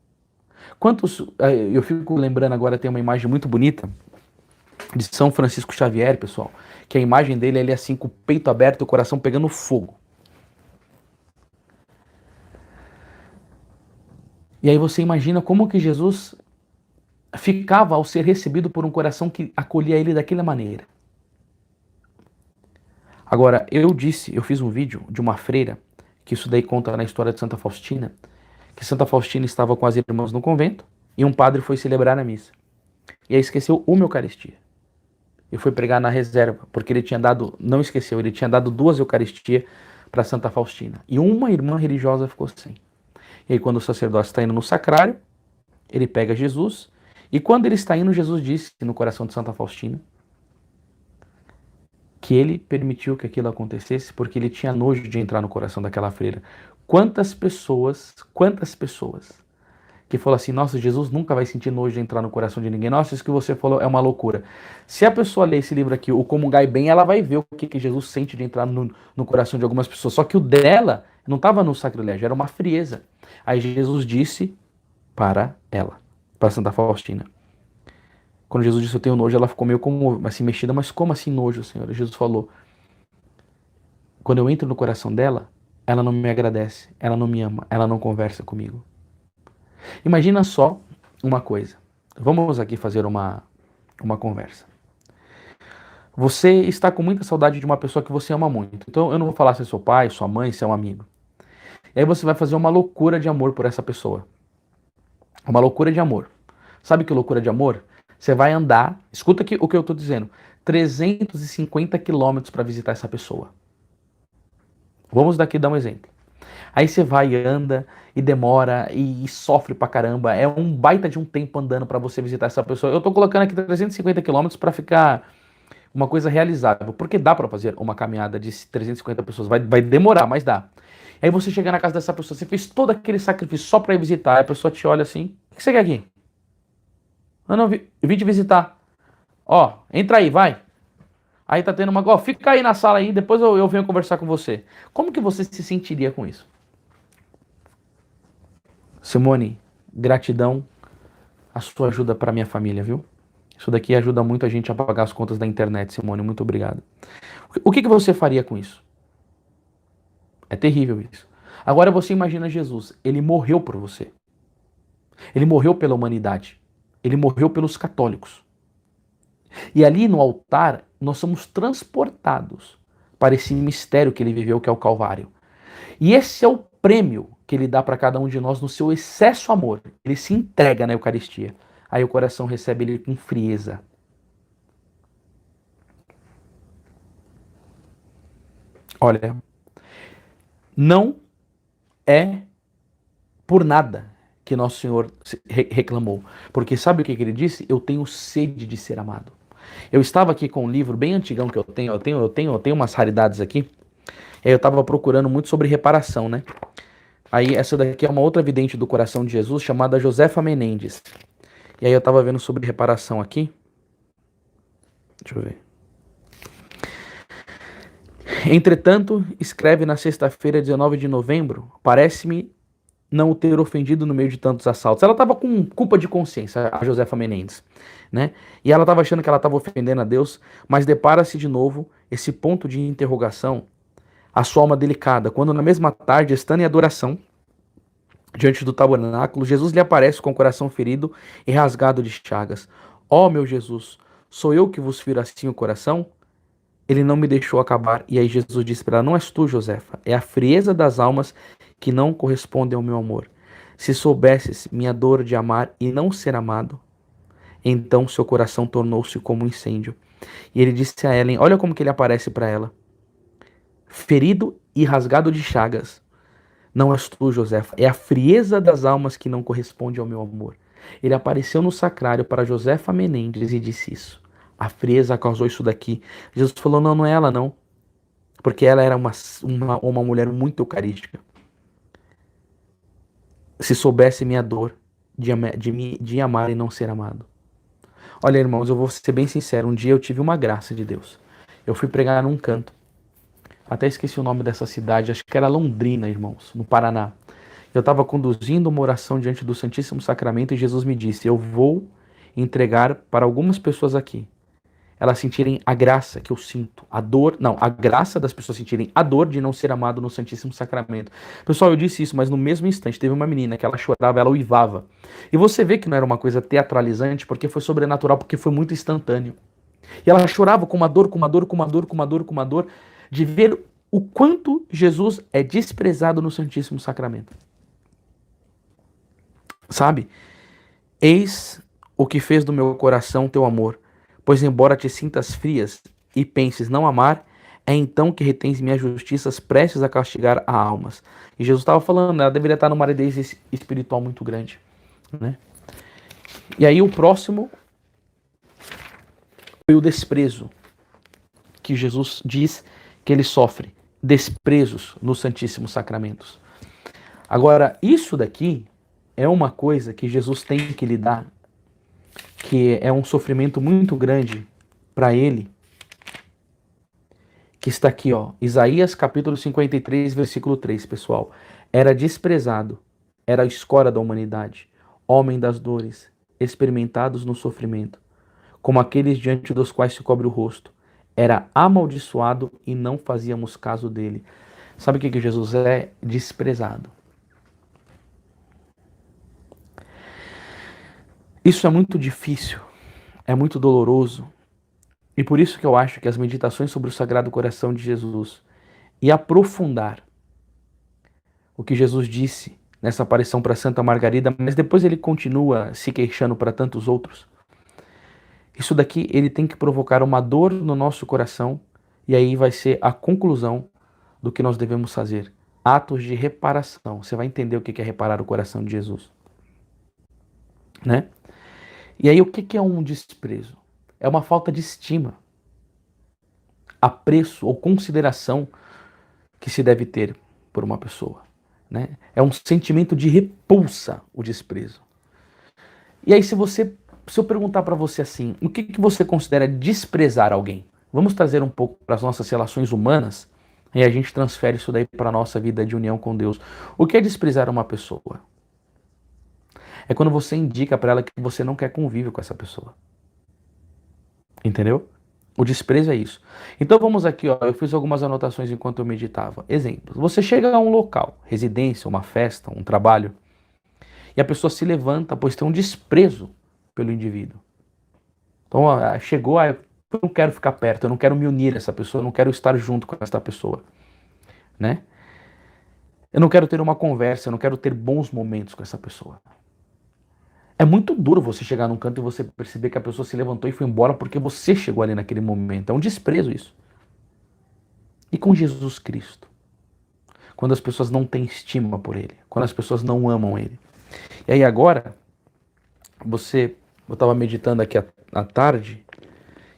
Quantos, eu fico lembrando agora, tem uma imagem muito bonita de São Francisco Xavier, pessoal, que a imagem dele, ele é assim, com o peito aberto, o coração pegando fogo. E aí você imagina como que Jesus ficava ao ser recebido por um coração que acolhia ele daquela maneira. Agora, eu fiz um vídeo de uma freira, que isso daí conta na história de Santa Faustina, que Santa Faustina estava com as irmãs no convento e um padre foi celebrar a missa. E aí esqueceu uma Eucaristia. E foi pregar na reserva, porque ele tinha dado, não esqueceu, ele tinha dado 2 Eucaristias para Santa Faustina. E uma irmã religiosa ficou sem. E aí quando o sacerdote está indo no sacrário, ele pega Jesus, e quando ele está indo, Jesus disse no coração de Santa Faustina que ele permitiu que aquilo acontecesse porque ele tinha nojo de entrar no coração daquela freira. Quantas pessoas que falam assim, nossa, Jesus nunca vai sentir nojo de entrar no coração de ninguém. Nossa, isso que você falou é uma loucura. Se a pessoa ler esse livro aqui, o Comungai Bem, ela vai ver o que Jesus sente de entrar no coração de algumas pessoas. Só que o dela não estava no sacrilégio, era uma frieza. Aí Jesus disse para ela, para Santa Faustina. Quando Jesus disse eu tenho nojo, ela ficou meio como assim mexida, mas como assim nojo, Senhor? Jesus falou, quando eu entro no coração dela, ela não me agradece, ela não me ama, ela não conversa comigo. Imagina só uma coisa. Vamos aqui fazer uma conversa. Você está com muita saudade de uma pessoa que você ama muito. Então eu não vou falar se é seu pai, sua mãe, se é um amigo. E aí você vai fazer uma loucura de amor por essa pessoa. Uma loucura de amor. Sabe que loucura de amor? Você vai andar, escuta aqui o que eu estou dizendo, 350 quilômetros para visitar essa pessoa. Vamos daqui dar um exemplo. Aí você vai e anda e demora e sofre pra caramba. É um baita de um tempo andando pra você visitar essa pessoa. Eu tô colocando aqui 350 quilômetros pra ficar uma coisa realizável, porque dá pra fazer uma caminhada de 350 pessoas. Vai demorar, mas dá. Aí você chega na casa dessa pessoa, você fez todo aquele sacrifício só pra ir visitar. Aí a pessoa te olha assim: o que você quer aqui? Eu não vi, eu vim te visitar. Ó, entra aí, vai. Aí tá tendo uma. Ó, fica aí na sala aí, depois eu venho conversar com você. Como que você se sentiria com isso? Simone, gratidão a sua ajuda para minha família, viu? Isso daqui ajuda muito a gente a pagar as contas da internet, Simone. Muito obrigado. O que que você faria com isso? É terrível isso. Agora você imagina Jesus. Ele morreu por você. Ele morreu pela humanidade. Ele morreu pelos católicos. E ali no altar, nós somos transportados para esse mistério que ele viveu, que é o Calvário. E esse é o prêmio que ele dá para cada um de nós no seu excesso amor. Ele se entrega na Eucaristia. Aí o coração recebe ele com frieza. Olha, não é por nada que Nosso Senhor reclamou. Porque sabe o que ele disse? Eu tenho sede de ser amado. Eu estava aqui com um livro bem antigão que eu tenho umas raridades aqui. Eu estava procurando muito sobre reparação, né? Aí essa daqui é uma outra vidente do coração de Jesus chamada Josefa Menendez. E aí eu estava vendo sobre reparação aqui. Deixa eu ver. Entretanto, escreve na sexta-feira, 19 de novembro, parece-me não o ter ofendido no meio de tantos assaltos. Ela estava com culpa de consciência, a Josefa Menendez, né? E ela estava achando que ela estava ofendendo a Deus, mas depara-se de novo esse ponto de interrogação, a sua alma delicada, quando na mesma tarde, estando em adoração, diante do tabernáculo, Jesus lhe aparece com o coração ferido e rasgado de chagas. Ó meu Jesus, sou eu que vos firo assim o coração? Ele não me deixou acabar, e aí Jesus disse para ela: não és tu, Josefa, é a frieza das almas que não corresponde ao meu amor. Se soubesses minha dor de amar e não ser amado, então seu coração tornou-se como um incêndio. E ele disse a Ellen: olha como que ele aparece para ela, ferido e rasgado de chagas. Não és tu, Josefa, é a frieza das almas que não corresponde ao meu amor. Ele apareceu no sacrário para Josefa Menendez e disse isso. A frieza causou isso daqui. Jesus falou: não, não é ela não, porque ela era uma mulher muito eucarística. Se soubesse minha dor de amar e não ser amado. Olha, irmãos, eu vou ser bem sincero. Um dia eu tive uma graça de Deus. Eu fui pregar num canto. Até esqueci o nome dessa cidade. Acho que era Londrina, irmãos, no Paraná. Eu estava conduzindo uma oração diante do Santíssimo Sacramento e Jesus me disse: eu vou entregar para algumas pessoas aqui elas sentirem a graça que eu sinto, a dor, não, a graça das pessoas sentirem a dor de não ser amado no Santíssimo Sacramento. Pessoal, eu disse isso, mas no mesmo instante teve uma menina que ela chorava, ela uivava. E você vê que não era uma coisa teatralizante, porque foi sobrenatural, porque foi muito instantâneo. E ela chorava com uma dor, com uma dor, com uma dor, com uma dor, com uma dor, de ver o quanto Jesus é desprezado no Santíssimo Sacramento. Sabe? Eis o que fez do meu coração teu amor. Pois embora te sintas frias e penses não amar, é então que retens minhas justiças prestes a castigar a almas. E Jesus estava falando, ela deveria estar numa aridez espiritual muito grande, né? E aí o próximo foi o desprezo, que Jesus diz que ele sofre. Desprezos nos Santíssimos Sacramentos. Agora, isso daqui é uma coisa que Jesus tem que lidar, que é um sofrimento muito grande para ele, que está aqui, ó, Isaías capítulo 53, versículo 3, pessoal. Era desprezado, era a escória da humanidade, homem das dores, experimentados no sofrimento, como aqueles diante dos quais se cobre o rosto. Era amaldiçoado e não fazíamos caso dele. Sabe o que Jesus é? Desprezado. Isso é muito difícil, é muito doloroso. E por isso que eu acho que as meditações sobre o Sagrado Coração de Jesus e aprofundar o que Jesus disse nessa aparição para Santa Margarida, mas depois ele continua se queixando para tantos outros. Isso daqui ele tem que provocar uma dor no nosso coração e aí vai ser a conclusão do que nós devemos fazer. Atos de reparação. Você vai entender o que é reparar o coração de Jesus. Né? E aí o que é um desprezo? É uma falta de estima, apreço ou consideração que se deve ter por uma pessoa. Né? É um sentimento de repulsa, o desprezo. E aí se eu perguntar para você assim, o que você considera desprezar alguém? Vamos trazer um pouco para as nossas relações humanas e a gente transfere isso daí para a nossa vida de união com Deus. O que é desprezar uma pessoa? É quando você indica para ela que você não quer convívio com essa pessoa. Entendeu? O desprezo é isso. Então vamos aqui, ó, eu fiz algumas anotações enquanto eu meditava. Exemplos. Você chega a um local, residência, uma festa, um trabalho, e a pessoa se levanta, pois tem um desprezo pelo indivíduo. Então, ó, chegou, eu não quero ficar perto, eu não quero me unir a essa pessoa, eu não quero estar junto com essa pessoa. Né? Eu não quero ter uma conversa, eu não quero ter bons momentos com essa pessoa. É muito duro você chegar num canto e você perceber que a pessoa se levantou e foi embora porque você chegou ali naquele momento. É um desprezo isso. E com Jesus Cristo? Quando as pessoas não têm estima por Ele, quando as pessoas não amam Ele. E aí agora, eu estava meditando aqui à tarde,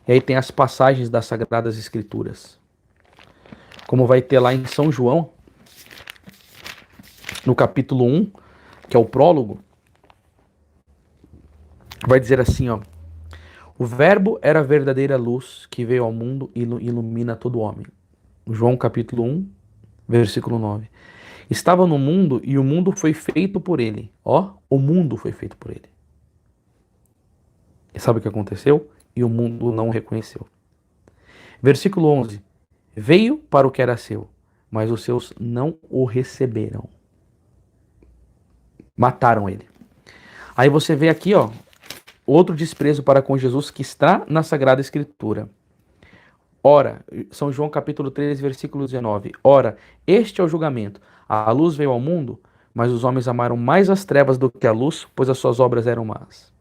e aí tem as passagens das Sagradas Escrituras. Como vai ter lá em São João, no capítulo 1, que é o prólogo, vai dizer assim, ó. O verbo era a verdadeira luz que veio ao mundo e ilumina todo homem. João capítulo 1, versículo 9. Estava no mundo e o mundo foi feito por ele. Ó, o mundo foi feito por ele. E sabe o que aconteceu? E o mundo não o reconheceu. Versículo 11. Veio para o que era seu, mas os seus não o receberam. Mataram ele. Aí você vê aqui, ó, outro desprezo para com Jesus que está na Sagrada Escritura. Ora, São João capítulo 3, versículo 19. Ora, este é o julgamento. A luz veio ao mundo, mas os homens amaram mais as trevas do que a luz, pois as suas obras eram más.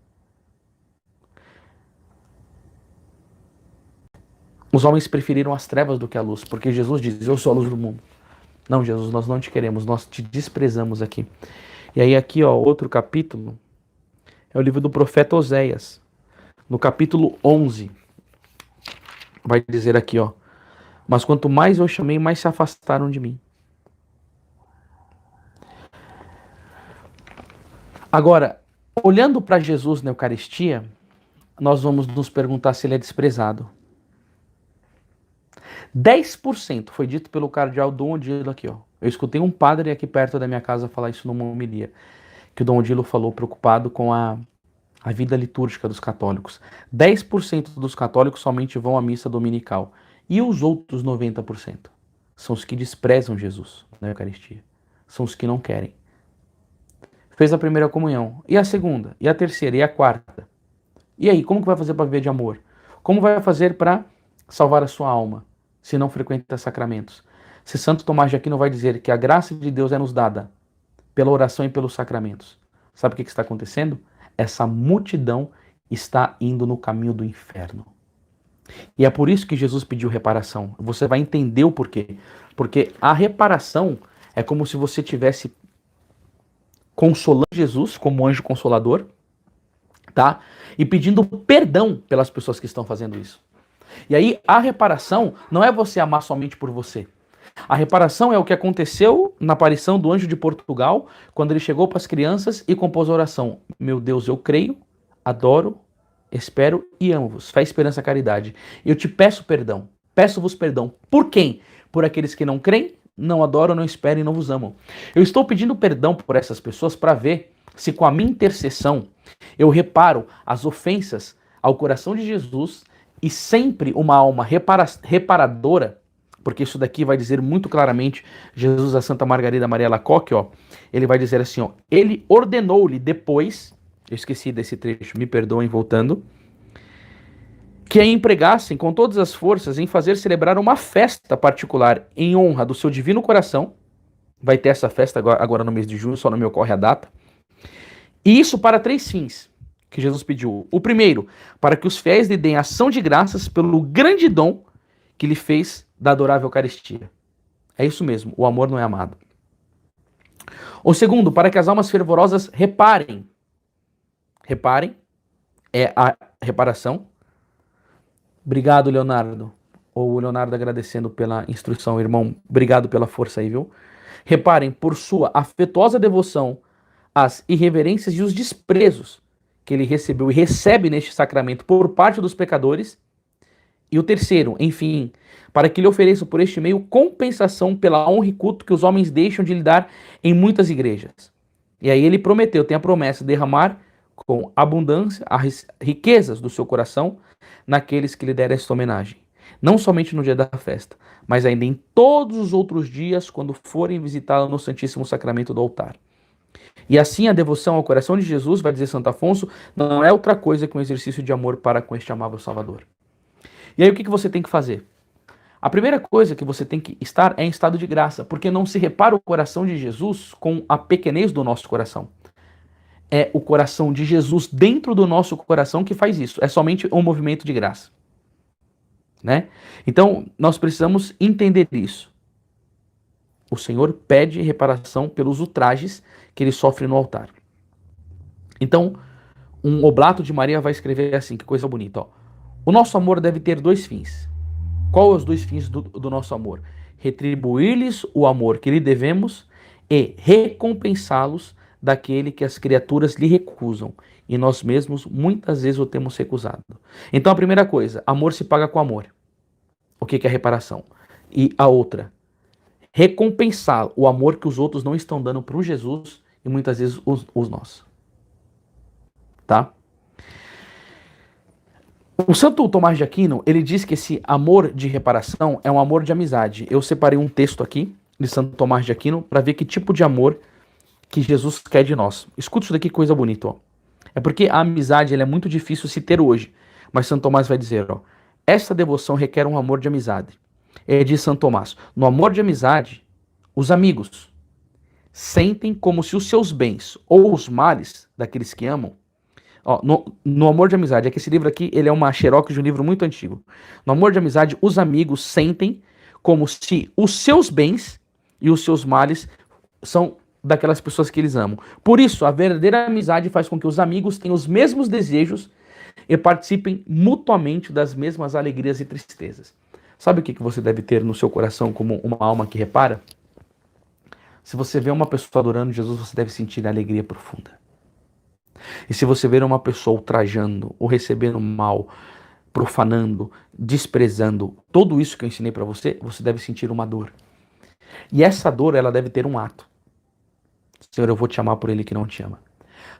Os homens preferiram as trevas do que a luz, porque Jesus diz, eu sou a luz do mundo. Não, Jesus, nós não te queremos, nós te desprezamos aqui. E aí aqui, ó, outro capítulo, é o livro do profeta Oséias. No capítulo 11, vai dizer aqui, ó. Mas quanto mais eu chamei, mais se afastaram de mim. Agora, olhando para Jesus na Eucaristia, nós vamos nos perguntar se ele é desprezado. 10% foi dito pelo cardeal Dom Odilo aqui, ó. Eu escutei um padre aqui perto da minha casa falar isso numa homilia, que o Dom Odilo falou preocupado com a vida litúrgica dos católicos. 10% dos católicos somente vão à missa dominical. E os outros 90% são os que desprezam Jesus na Eucaristia. São os que não querem. Fez a primeira comunhão. E a segunda? E a terceira? E a quarta? E aí, como que vai fazer para viver de amor? Como vai fazer para salvar a sua alma, se não frequenta sacramentos? Se Santo Tomás de Aquino vai dizer que a graça de Deus é nos dada pela oração e pelos sacramentos. Sabe o que está acontecendo? Essa multidão está indo no caminho do inferno. E é por isso que Jesus pediu reparação. Você vai entender o porquê. Porque a reparação é como se você tivesse consolando Jesus como anjo consolador, tá? E pedindo perdão pelas pessoas que estão fazendo isso. E aí a reparação não é você amar somente por você. A reparação é o que aconteceu na aparição do anjo de Portugal, quando ele chegou para as crianças e compôs a oração. Meu Deus, eu creio, adoro, espero e amo-vos. Fé, esperança, caridade. Eu te peço perdão. Peço-vos perdão. Por quem? Por aqueles que não creem, não adoram, não esperam e não vos amam. Eu estou pedindo perdão por essas pessoas para ver se com a minha intercessão eu reparo as ofensas ao coração de Jesus e sempre uma alma reparadora, porque isso daqui vai dizer muito claramente, Jesus a Santa Margarida Maria Lacoque, ó, ele vai dizer assim, ó, ele ordenou-lhe depois, eu esqueci desse trecho, me perdoem voltando, que a empregassem com todas as forças em fazer celebrar uma festa particular em honra do seu divino coração. Vai ter essa festa agora no mês de junho, só não me ocorre a data. E isso para 3 fins que Jesus pediu. O primeiro, para que os fiéis lhe deem ação de graças pelo grande dom que lhe fez da adorável Eucaristia. É isso mesmo, o amor não é amado. O segundo, para que as almas fervorosas reparem. Reparem, é a reparação. Obrigado, Leonardo. Ou o Leonardo agradecendo pela instrução, irmão. Obrigado pela força aí, viu? Reparem, por sua afetuosa devoção às irreverências e os desprezos que ele recebeu e recebe neste sacramento por parte dos pecadores. E o terceiro, enfim, para que lhe ofereçam por este meio compensação pela honra e culto que os homens deixam de lhe dar em muitas igrejas. E aí ele prometeu, tem a promessa de derramar com abundância as riquezas do seu coração naqueles que lhe deram esta homenagem. Não somente no dia da festa, mas ainda em todos os outros dias, quando forem visitá-lo no Santíssimo Sacramento do altar. E assim a devoção ao coração de Jesus, vai dizer Santo Afonso, não é outra coisa que um exercício de amor para com este amável Salvador. E aí o que você tem que fazer? A primeira coisa que você tem que estar é em estado de graça, porque não se repara o coração de Jesus com a pequenez do nosso coração. É o coração de Jesus dentro do nosso coração que faz isso. É somente um movimento de graça. Né? Então, nós precisamos entender isso. O Senhor pede reparação pelos ultrajes que ele sofre no altar. Então, um oblato de Maria vai escrever assim, que coisa bonita. Ó. O nosso amor deve ter dois fins. Qual os dois fins do nosso amor? Retribuir-lhes o amor que lhe devemos e recompensá-los daquele que as criaturas lhe recusam. E nós mesmos muitas vezes o temos recusado. Então a primeira coisa, amor se paga com amor. O que é reparação? E a outra, recompensar o amor que os outros não estão dando para o Jesus e muitas vezes os nós. Tá? O Santo Tomás de Aquino, ele diz que esse amor de reparação é um amor de amizade. Eu separei um texto aqui de Santo Tomás de Aquino para ver que tipo de amor que Jesus quer de nós. Escuta isso daqui, coisa bonita. Ó. É porque a amizade ela é muito difícil se ter hoje. Mas Santo Tomás vai dizer, ó, esta devoção requer um amor de amizade. É de Santo Tomás. No amor de amizade, os amigos sentem como se os seus bens ou os males daqueles que amam. Ó, no amor de amizade, é que esse livro aqui ele é uma xerox de um livro muito antigo. No amor de amizade, os amigos sentem como se os seus bens e os seus males são daquelas pessoas que eles amam. Por isso, a verdadeira amizade faz com que os amigos tenham os mesmos desejos e participem mutuamente das mesmas alegrias e tristezas. Sabe o que você deve ter no seu coração como uma alma que repara? Se você vê uma pessoa adorando Jesus, você deve sentir alegria profunda. E se você ver uma pessoa ultrajando, ou recebendo mal, profanando, desprezando, tudo isso que eu ensinei para você, você deve sentir uma dor. E essa dor, ela deve ter um ato. Senhor, eu vou te amar por ele que não te ama.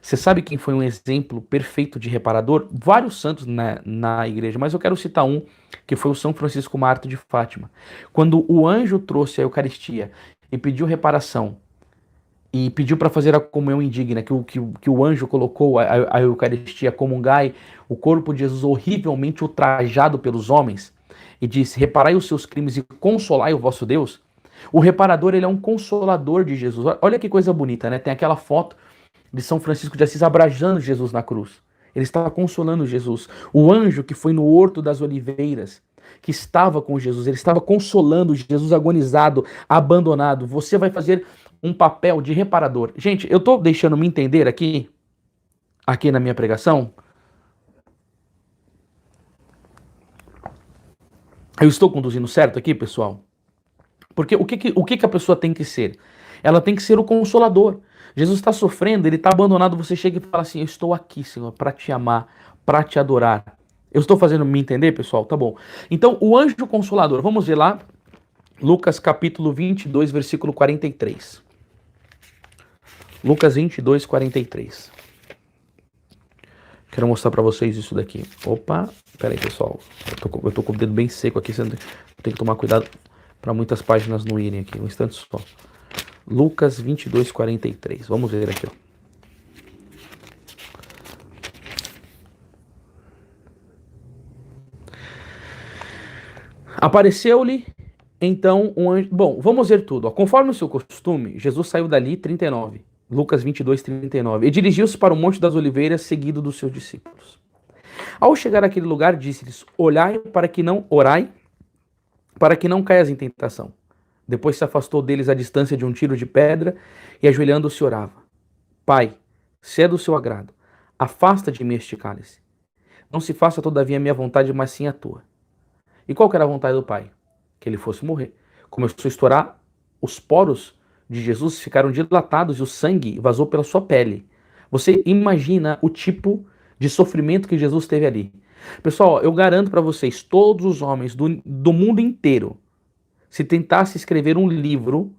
Você sabe quem foi um exemplo perfeito de reparador? Vários santos na igreja, mas eu quero citar um, que foi o São Francisco Marto de Fátima. Quando o anjo trouxe a Eucaristia e pediu reparação, e pediu para fazer a comunhão indigna, que o anjo colocou a Eucaristia, comungai o corpo de Jesus horrivelmente ultrajado pelos homens, e disse, reparai os seus crimes e consolai o vosso Deus. O reparador, ele é um consolador de Jesus. Olha que coisa bonita, né? Tem aquela foto de São Francisco de Assis abrajando Jesus na cruz. Ele estava consolando Jesus. O anjo que foi no Horto das Oliveiras, que estava com Jesus, ele estava consolando Jesus agonizado, abandonado. Você vai fazer um papel de reparador. Gente, eu estou deixando me entender aqui na minha pregação? Eu estou conduzindo certo aqui, pessoal? Porque o que a pessoa tem que ser? Ela tem que ser o consolador. Jesus está sofrendo, ele está abandonado, você chega e fala assim, eu estou aqui, Senhor, para te amar, para te adorar. Eu estou fazendo me entender, pessoal? Tá bom. Então, o anjo consolador, vamos ver lá, Lucas capítulo 22, versículo 43. Lucas 22, 43. Quero mostrar para vocês isso daqui. Opa, pera aí, pessoal. Eu tô com o dedo bem seco aqui, você tem que tomar cuidado para muitas páginas não irem aqui. Um instante só. Lucas 22, 43. Vamos ver aqui, ó. Apareceu-lhe então um anjo. Bom, vamos ver tudo. Ó. Conforme o seu costume, Jesus saiu dali, 39. Lucas 22, 39. E dirigiu-se para o Monte das Oliveiras, seguido dos seus discípulos. Ao chegar àquele lugar, disse-lhes: orai para que não caias em tentação. Depois se afastou deles à distância de um tiro de pedra e, ajoelhando-se, orava: Pai, se é do seu agrado, afasta de mim este cálice. Não se faça, todavia, a minha vontade, mas sim a tua. E qual que era a vontade do Pai? Que ele fosse morrer. Começou a estourar, os poros de Jesus ficaram dilatados e o sangue vazou pela sua pele. Você imagina o tipo de sofrimento que Jesus teve ali. Pessoal, eu garanto para vocês, todos os homens do mundo inteiro, se tentasse escrever um livro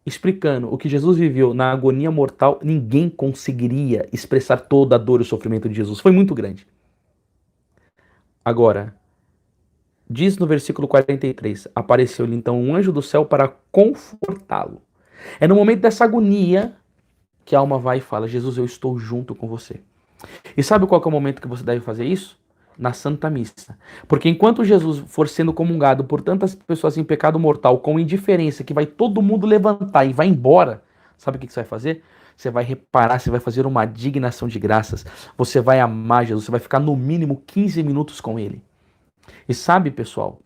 explicando o que Jesus viveu na agonia mortal, ninguém conseguiria expressar toda a dor e o sofrimento de Jesus. Foi muito grande. Agora, diz no versículo 43, apareceu-lhe então um anjo do céu para confortá-lo. É no momento dessa agonia que a alma vai e fala: Jesus, eu estou junto com você. E sabe qual que é o momento que você deve fazer isso? Na Santa Missa. Porque enquanto Jesus for sendo comungado por tantas pessoas em pecado mortal, com indiferença, que vai todo mundo levantar e vai embora, sabe o que você vai fazer? Você vai reparar, você vai fazer uma dignação de graças, você vai amar Jesus, você vai ficar no mínimo 15 minutos com ele. E sabe, pessoal,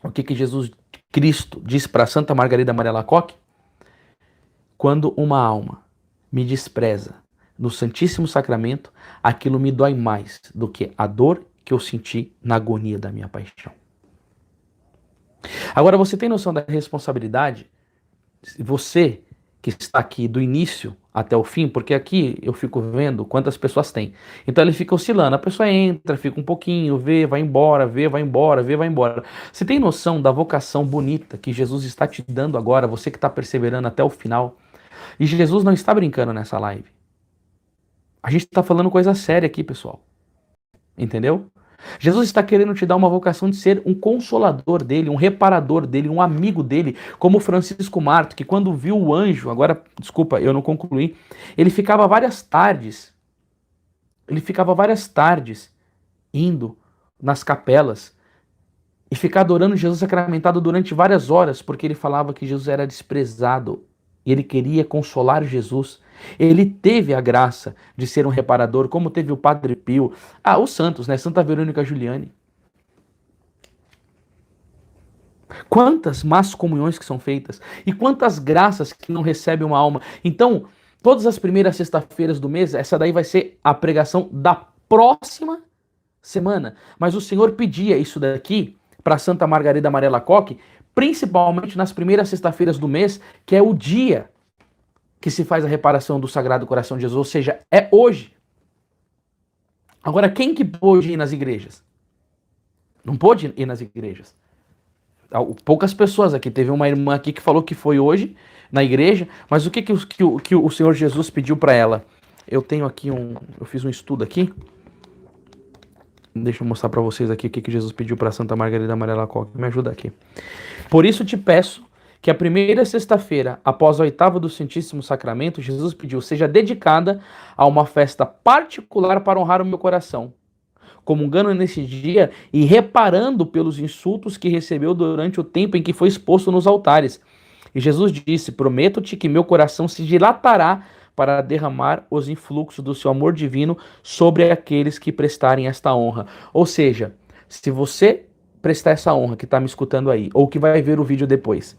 o que Jesus Cristo diz para Santa Margarida Maria Alacoque? Quando uma alma me despreza no Santíssimo Sacramento, aquilo me dói mais do que a dor que eu senti na agonia da minha paixão. Agora, você tem noção da responsabilidade? Você que está aqui do início até o fim, porque aqui eu fico vendo quantas pessoas tem. Então ele fica oscilando, a pessoa entra, fica um pouquinho, vê, vai embora, vê, vai embora, vê, vai embora. Você tem noção da vocação bonita que Jesus está te dando agora, você que está perseverando até o final? E Jesus não está brincando nessa live. A gente está falando coisa séria aqui, pessoal. Entendeu? Jesus está querendo te dar uma vocação de ser um consolador dele, um reparador dele, um amigo dele, como Francisco Marto, que quando viu o anjo, agora, desculpa, eu não concluí, ele ficava várias tardes indo nas capelas e ficar adorando Jesus sacramentado durante várias horas, porque ele falava que Jesus era desprezado e ele queria consolar Jesus. Ele teve a graça de ser um reparador, como teve o Padre Pio, os santos, né? Santa Verônica Giuliani. Quantas más comunhões que são feitas e quantas graças que não recebe uma alma. Então, todas as primeiras sextas-feiras do mês, essa daí vai ser a pregação da próxima semana. Mas o Senhor pedia isso daqui para Santa Margarida Maria Alacoque, principalmente nas primeiras sextas-feiras do mês, que é o dia que se faz a reparação do Sagrado Coração de Jesus, ou seja, é hoje. Agora, quem que pôde ir nas igrejas? Não pôde ir nas igrejas. Poucas pessoas aqui. Teve uma irmã aqui que falou que foi hoje na igreja, mas o que o Senhor Jesus pediu para ela? Eu tenho aqui eu fiz um estudo aqui. Deixa eu mostrar para vocês aqui o que Jesus pediu para Santa Margarida Maria Alacoque. Me ajuda aqui. Por isso te peço que a primeira sexta-feira, após a oitava do Santíssimo Sacramento, Jesus pediu, seja dedicada a uma festa particular para honrar o meu coração, comungando nesse dia e reparando pelos insultos que recebeu durante o tempo em que foi exposto nos altares. E Jesus disse, prometo-te que meu coração se dilatará para derramar os influxos do seu amor divino sobre aqueles que prestarem esta honra. Ou seja, se você prestar essa honra que está me escutando aí, ou que vai ver o vídeo depois,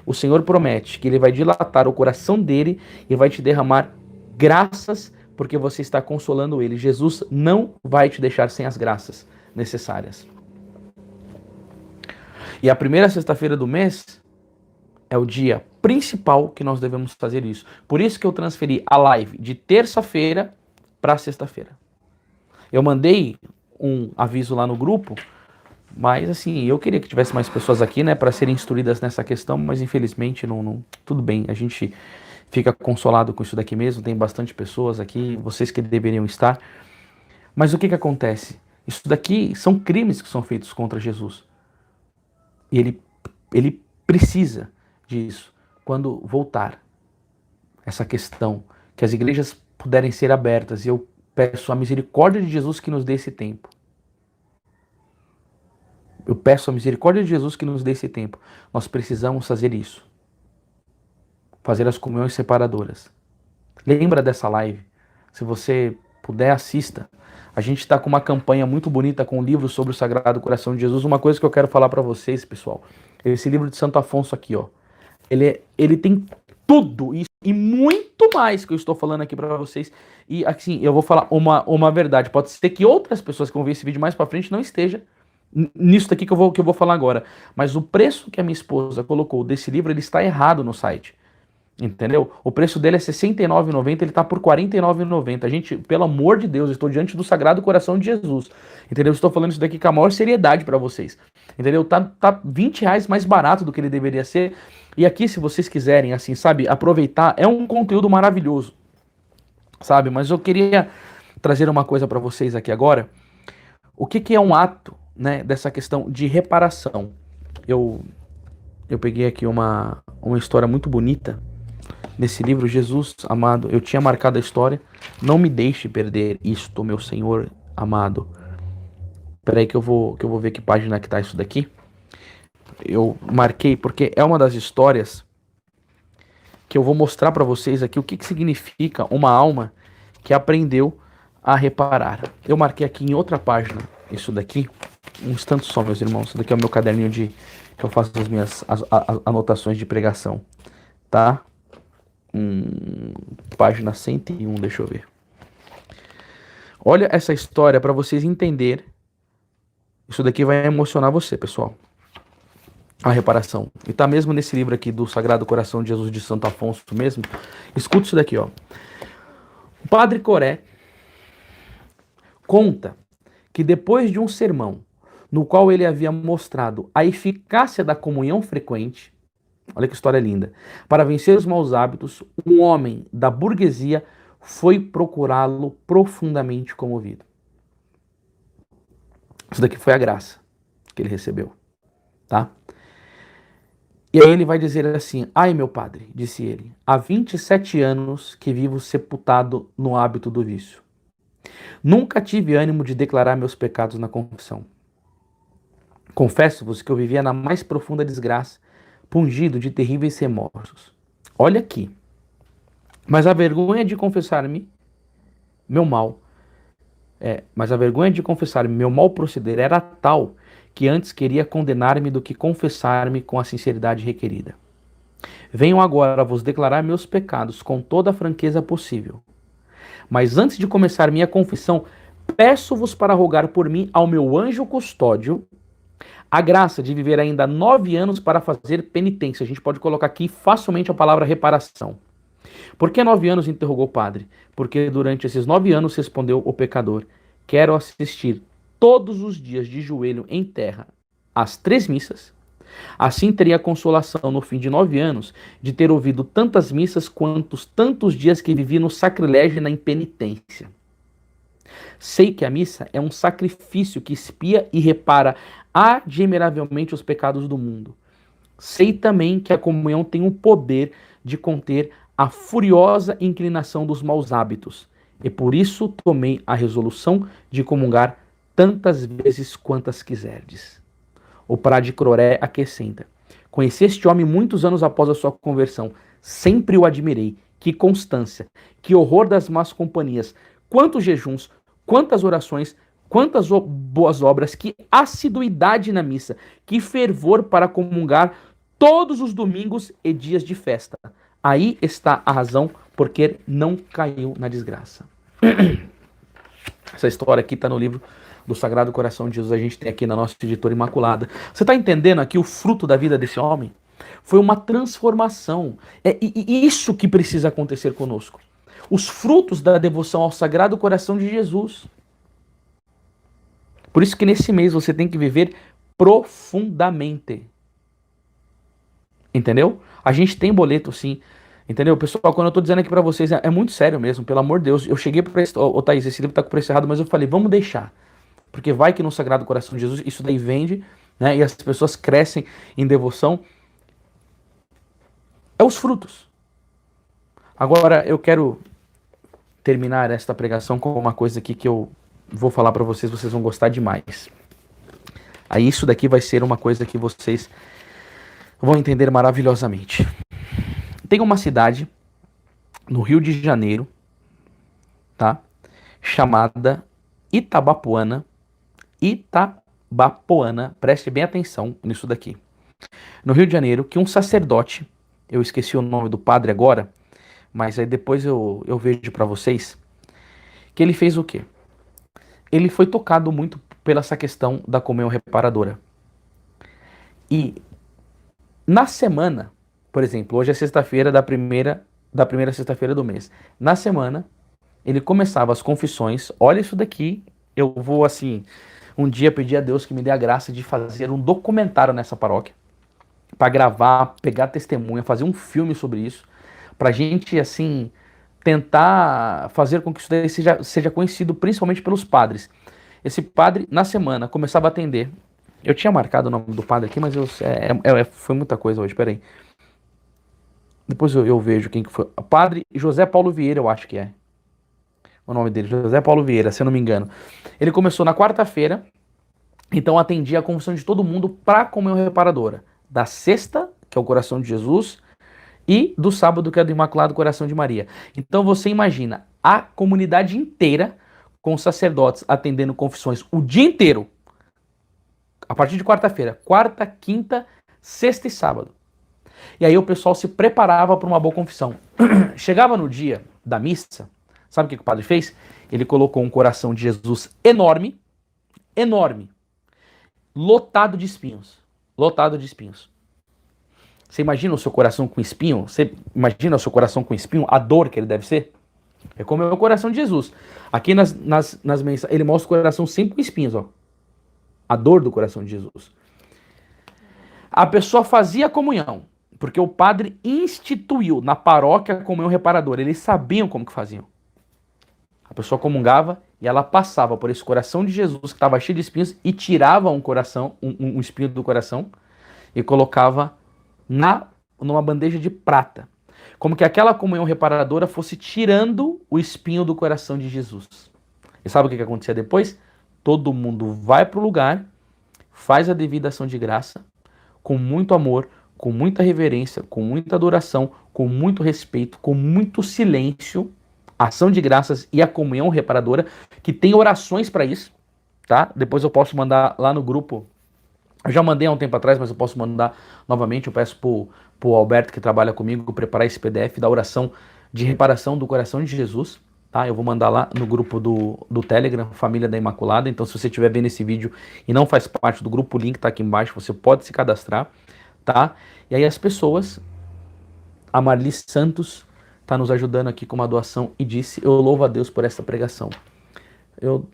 o Senhor promete que ele vai dilatar o coração dele e vai te derramar graças porque você está consolando ele. Jesus não vai te deixar sem as graças necessárias. E a primeira sexta-feira do mês é o dia principal que nós devemos fazer isso. Por isso que eu transferi a live de terça-feira para sexta-feira. Eu mandei um aviso lá no grupo, mas assim, eu queria que tivesse mais pessoas aqui, né, para serem instruídas nessa questão, mas infelizmente não, tudo bem, a gente fica consolado com isso daqui mesmo, tem bastante pessoas aqui, vocês que deveriam estar. Mas o que acontece? Isso daqui são crimes que são feitos contra Jesus. E ele precisa disso quando voltar essa questão, que as igrejas puderem ser abertas, e eu peço a misericórdia de Jesus que nos dê esse tempo. Eu peço a misericórdia de Jesus que nos dê esse tempo. Nós precisamos fazer isso. Fazer as comunhões separadoras. Lembra dessa live? Se você puder, assista A gente está com uma campanha muito bonita com livros sobre o Sagrado Coração de Jesus. Uma coisa que eu quero falar para vocês, pessoal. Esse livro de Santo Afonso aqui, ó. Ele tem tudo isso e muito mais que eu estou falando aqui para vocês. E assim, eu vou falar uma verdade. Pode ser que outras pessoas que vão ver esse vídeo mais para frente não esteja nisso daqui que eu vou falar agora. Mas o preço que a minha esposa colocou desse livro, ele está errado no site. Entendeu? O preço dele é R$ 69,90, ele tá por R$ 49,90. Gente, pelo amor de Deus, eu estou diante do Sagrado Coração de Jesus. Entendeu? Eu estou falando isso daqui com a maior seriedade para vocês. Entendeu? Tá R$ 20 mais barato do que ele deveria ser. E aqui, se vocês quiserem, assim, sabe, aproveitar, é um conteúdo maravilhoso. Sabe? Mas eu queria trazer uma coisa para vocês aqui agora. O que é um ato, né, dessa questão de reparação? Eu peguei aqui uma história muito bonita. Nesse livro, Jesus amado, eu tinha marcado a história. Não me deixe perder isto, meu Senhor amado. Peraí que eu vou ver que página que tá isso daqui. Eu marquei porque é uma das histórias que eu vou mostrar para vocês aqui o que significa uma alma que aprendeu a reparar. Eu marquei aqui em outra página isso daqui. Um instante só, meus irmãos. Isso daqui é o meu caderninho que eu faço as minhas anotações de pregação. Tá? Página 101, deixa eu ver. Olha essa história para vocês entenderem. Isso daqui vai emocionar você, pessoal. A reparação. E tá mesmo nesse livro aqui do Sagrado Coração de Jesus de Santo Afonso mesmo. Escuta isso daqui, ó. O Padre Coré conta que depois de um sermão no qual ele havia mostrado a eficácia da comunhão frequente, olha que história linda, para vencer os maus hábitos, um homem da burguesia foi procurá-lo profundamente comovido. Isso daqui foi a graça que ele recebeu, tá? E aí ele vai dizer assim: ai, meu padre, disse ele, há 27 anos que vivo sepultado no hábito do vício. Nunca tive ânimo de declarar meus pecados na confissão. Confesso-vos que eu vivia na mais profunda desgraça, pungido de terríveis remorsos. Olha aqui. Mas a vergonha de confessar-me meu mal, meu mal proceder era tal que antes queria condenar-me do que confessar-me com a sinceridade requerida. Venho agora vos declarar meus pecados com toda a franqueza possível. Mas antes de começar minha confissão, peço-vos para rogar por mim ao meu anjo custódio a graça de viver ainda 9 anos para fazer penitência. A gente pode colocar aqui facilmente a palavra reparação. Por que 9 anos? Interrogou o padre. Porque durante esses 9 anos, respondeu o pecador, quero assistir todos os dias de joelho em terra às 3 missas. Assim teria a consolação no fim de 9 anos de ter ouvido tantas missas quantos tantos dias que vivi no sacrilégio e na impenitência. Sei que a missa é um sacrifício que expia e repara admiravelmente os pecados do mundo. Sei também que a comunhão tem o poder de conter a furiosa inclinação dos maus hábitos, e por isso tomei a resolução de comungar tantas vezes quantas quiserdes. O Padre Coré acrescenta: conheci este homem muitos anos após a sua conversão, sempre o admirei, que constância, que horror das más companhias, quantos jejuns, quantas orações, quantas boas obras, que assiduidade na missa, que fervor para comungar todos os domingos e dias de festa. Aí está a razão porque não caiu na desgraça. Essa história aqui está no livro do Sagrado Coração de Jesus, a gente tem aqui na nossa editora Imaculada. Você está entendendo aqui o fruto da vida desse homem? Foi uma transformação. É isso que precisa acontecer conosco. Os frutos da devoção ao Sagrado Coração de Jesus. Por isso que nesse mês você tem que viver profundamente. Entendeu? A gente tem boleto sim. Entendeu? Pessoal, quando eu tô dizendo aqui pra vocês, é muito sério mesmo, pelo amor de Deus. Eu cheguei pra esse... Ô, Thaís, esse livro tá com o preço errado, mas eu falei, vamos deixar. Porque vai que no Sagrado Coração de Jesus isso daí vende, né? E as pessoas crescem em devoção. É os frutos. Agora, eu quero terminar esta pregação com uma coisa aqui que eu vou falar pra vocês, vocês vão gostar demais. Aí isso daqui vai ser uma coisa que vocês vão entender maravilhosamente. Tem uma cidade no Rio de Janeiro, tá? Chamada Itabapoana, preste bem atenção nisso daqui. No Rio de Janeiro, que um sacerdote, eu esqueci o nome do padre agora, mas aí depois eu vejo para vocês, que ele fez o quê? Ele foi tocado muito pela essa questão da comunhão reparadora. E na semana, por exemplo, hoje é sexta-feira da primeira sexta-feira do mês. Na semana, ele começava as confissões. Olha isso daqui, eu vou assim, um dia pedir a Deus que me dê a graça de fazer um documentário nessa paróquia, para gravar, pegar testemunha, fazer um filme sobre isso, pra gente assim tentar fazer com que isso daí seja conhecido principalmente pelos padres. Esse padre, na semana, começava a atender. Eu tinha marcado o nome do padre aqui, mas foi muita coisa hoje, peraí. Depois eu vejo quem que foi. Padre José Paulo Vieira, eu acho que é o nome dele, José Paulo Vieira, se eu não me engano. Ele começou na quarta-feira, então atendia a confissão de todo mundo para a comunhão reparadora. Da sexta, que é o coração de Jesus, e do sábado, que é do Imaculado Coração de Maria. Então você imagina a comunidade inteira com os sacerdotes atendendo confissões o dia inteiro, a partir de quarta-feira, quarta, quinta, sexta e sábado. E aí o pessoal se preparava para uma boa confissão. Chegava no dia da missa, sabe o que o padre fez? Ele colocou um coração de Jesus enorme, enorme, lotado de espinhos. Lotado de espinhos. Você imagina o seu coração com espinho? Você imagina o seu coração com espinho? A dor que ele deve ser? É como é o coração de Jesus. Aqui nas mensagens, ele mostra o coração sempre com espinhos, ó. A dor do coração de Jesus. A pessoa fazia a comunhão, porque o padre instituiu na paróquia a comunhão reparadora. Eles sabiam como que faziam. A pessoa comungava e ela passava por esse coração de Jesus que estava cheio de espinhos e tirava um espinho do coração e colocava numa bandeja de prata. Como que aquela comunhão reparadora fosse tirando o espinho do coração de Jesus. E sabe o que acontecia depois? Todo mundo vai para o lugar, faz a devida ação de graça, com muito amor, com muita reverência, com muita adoração, com muito respeito, com muito silêncio, ação de graças e a comunhão reparadora, que tem orações para isso, tá? Depois eu posso mandar lá no grupo. Eu já mandei há um tempo atrás, mas eu posso mandar novamente. Eu peço pro Alberto, que trabalha comigo, preparar esse PDF da oração de reparação do coração de Jesus, tá? Eu vou mandar lá no grupo do Telegram, Família da Imaculada. Então, se você estiver vendo esse vídeo e não faz parte do grupo, o link tá aqui embaixo, você pode se cadastrar, tá? E aí as pessoas, a Marli Santos tá nos ajudando aqui com uma doação e disse: eu louvo a Deus por essa pregação. Eu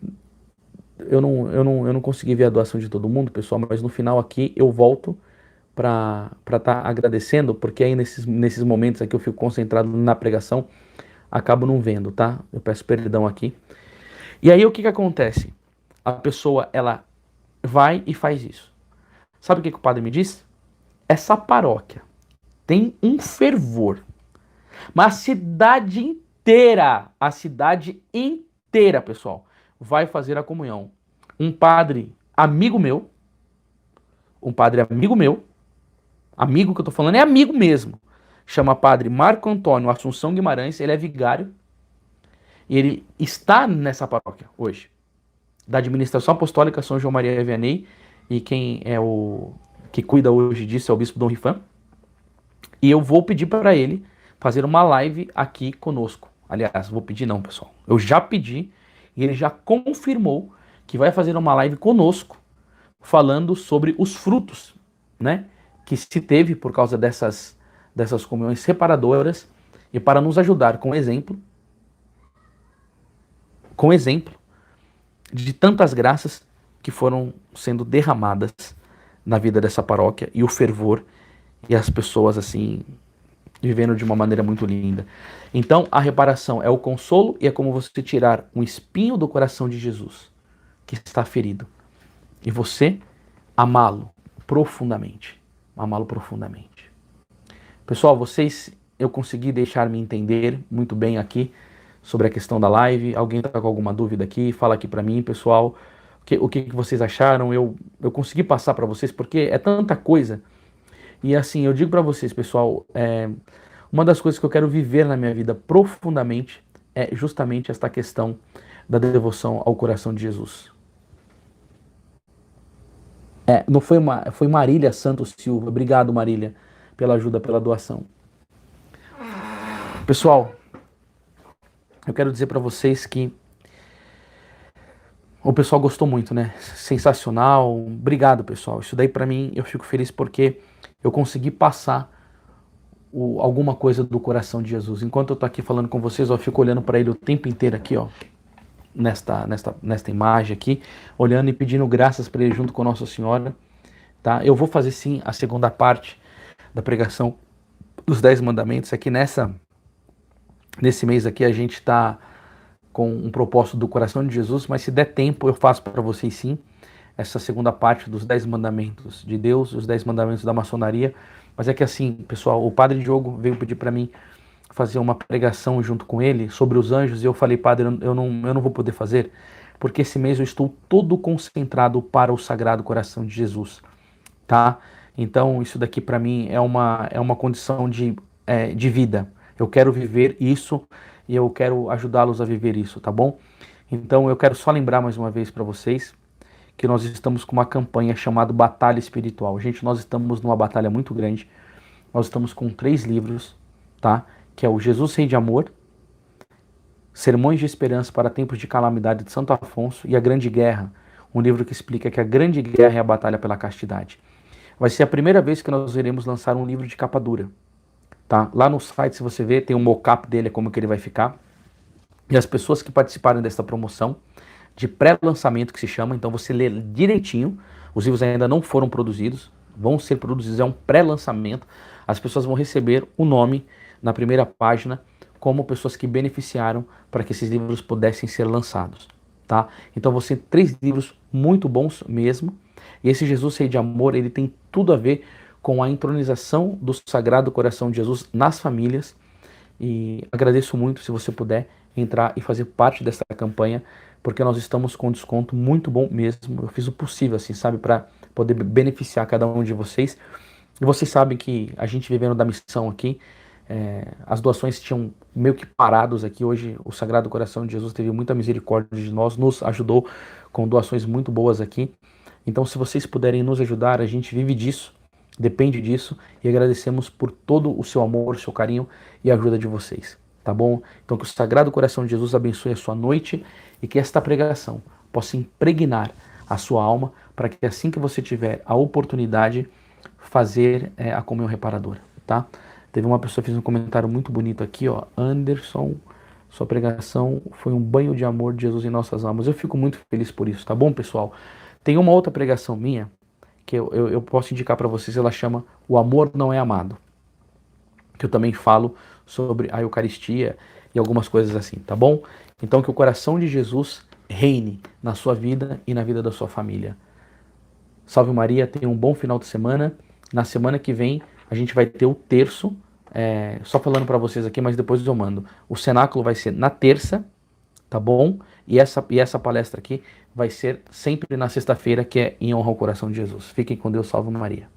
não consegui ver a doação de todo mundo, pessoal, mas no final aqui eu volto para estar agradecendo, porque aí nesses momentos aqui eu fico concentrado na pregação, acabo não vendo, tá? Eu peço perdão aqui. E aí o que acontece? A pessoa, ela vai e faz isso. Sabe o que o padre me disse? Essa paróquia tem um fervor, mas a cidade inteira, pessoal, vai fazer a comunhão. Um padre amigo meu, amigo que eu tô falando é amigo mesmo, chama padre Marco Antônio Assunção Guimarães, ele é vigário, e ele está nessa paróquia hoje, da administração apostólica São João Maria Vianney, e quem é o que cuida hoje disso é o bispo Dom Rifan, e eu vou pedir para ele fazer uma live aqui conosco. Aliás, vou pedir não, pessoal, eu já pedi, e ele já confirmou que vai fazer uma live conosco, falando sobre os frutos, né, que se teve por causa dessas comunhões reparadoras, e para nos ajudar com exemplo de tantas graças que foram sendo derramadas na vida dessa paróquia, e o fervor, e as pessoas assim vivendo de uma maneira muito linda. Então, a reparação é o consolo e é como você tirar um espinho do coração de Jesus, que está ferido, e você amá-lo profundamente. Amá-lo profundamente. Pessoal, eu consegui deixar-me entender muito bem aqui sobre a questão da live. Alguém está com alguma dúvida aqui? Fala aqui para mim, pessoal. O que vocês acharam? Eu consegui passar para vocês, porque é tanta coisa. E assim, eu digo para vocês, pessoal, uma das coisas que eu quero viver na minha vida profundamente é justamente esta questão da devoção ao coração de Jesus. Não foi, foi Marília Santos Silva. Obrigado, Marília, pela ajuda, pela doação. Pessoal, eu quero dizer para vocês que o pessoal gostou muito, né? Sensacional. Obrigado, pessoal. Isso daí para mim, eu fico feliz porque eu consegui passar alguma coisa do coração de Jesus. Enquanto eu tô aqui falando com vocês, eu fico olhando para ele o tempo inteiro aqui, ó. Nesta imagem aqui, olhando e pedindo graças para ele junto com Nossa Senhora, tá? Eu vou fazer sim a segunda parte da pregação dos 10 mandamentos aqui nesse mês aqui a gente tá com um propósito do coração de Jesus, mas se der tempo eu faço para vocês sim essa segunda parte dos 10 mandamentos de Deus, os 10 mandamentos da maçonaria. Mas é que assim, pessoal, o Padre Diogo veio pedir para mim fazer uma pregação junto com ele sobre os anjos, e eu falei, Padre, eu não vou poder fazer, porque esse mês eu estou todo concentrado para o Sagrado Coração de Jesus, tá? Então isso daqui para mim é uma condição de vida. Eu quero viver isso e eu quero ajudá-los a viver isso, tá bom? Então eu quero só lembrar mais uma vez para vocês que nós estamos com uma campanha chamada Batalha Espiritual. Gente, nós estamos numa batalha muito grande. Nós estamos com 3 livros, tá? Que é o Jesus Rei de Amor, Sermões de Esperança para Tempos de Calamidade de Santo Afonso e A Grande Guerra, um livro que explica que a grande guerra é a batalha pela castidade. Vai ser a primeira vez que nós iremos lançar um livro de capa dura, tá? Lá no site, se você ver, tem um mock-up dele, como que ele vai ficar. E as pessoas que participarem dessa promoção, de pré-lançamento que se chama, então você lê direitinho, os livros ainda não foram produzidos, vão ser produzidos, é um pré-lançamento, as pessoas vão receber o nome na primeira página como pessoas que beneficiaram para que esses livros pudessem ser lançados, tá? Então você tem 3 livros muito bons mesmo, e esse Jesus Rei de Amor, ele tem tudo a ver com a entronização do Sagrado Coração de Jesus nas famílias, e agradeço muito se você puder entrar e fazer parte dessa campanha, porque nós estamos com um desconto muito bom mesmo. Eu fiz o possível, assim, sabe, para poder beneficiar cada um de vocês. E vocês sabem que a gente vivendo da missão aqui, as doações tinham meio que parados aqui. Hoje o Sagrado Coração de Jesus teve muita misericórdia de nós, nos ajudou com doações muito boas aqui. Então, se vocês puderem nos ajudar, a gente vive disso, depende disso, e agradecemos por todo o seu amor, seu carinho e a ajuda de vocês, tá bom? Então, que o Sagrado Coração de Jesus abençoe a sua noite e que esta pregação possa impregnar a sua alma, para que assim que você tiver a oportunidade, fazer a comunhão reparadora, tá? Teve uma pessoa que fez um comentário muito bonito aqui, ó. Anderson, sua pregação foi um banho de amor de Jesus em nossas almas. Eu fico muito feliz por isso, tá bom, pessoal? Tem uma outra pregação minha que eu posso indicar para vocês, ela chama O Amor Não é Amado, que eu também falo sobre a Eucaristia e algumas coisas assim, tá bom? Então que o coração de Jesus reine na sua vida e na vida da sua família. Salve Maria, tenha um bom final de semana. Na semana que vem a gente vai ter o terço, só falando para vocês aqui, mas depois eu mando. O cenáculo vai ser na terça, tá bom? E essa palestra aqui vai ser sempre na sexta-feira, que é em honra ao coração de Jesus. Fiquem com Deus, salve Maria.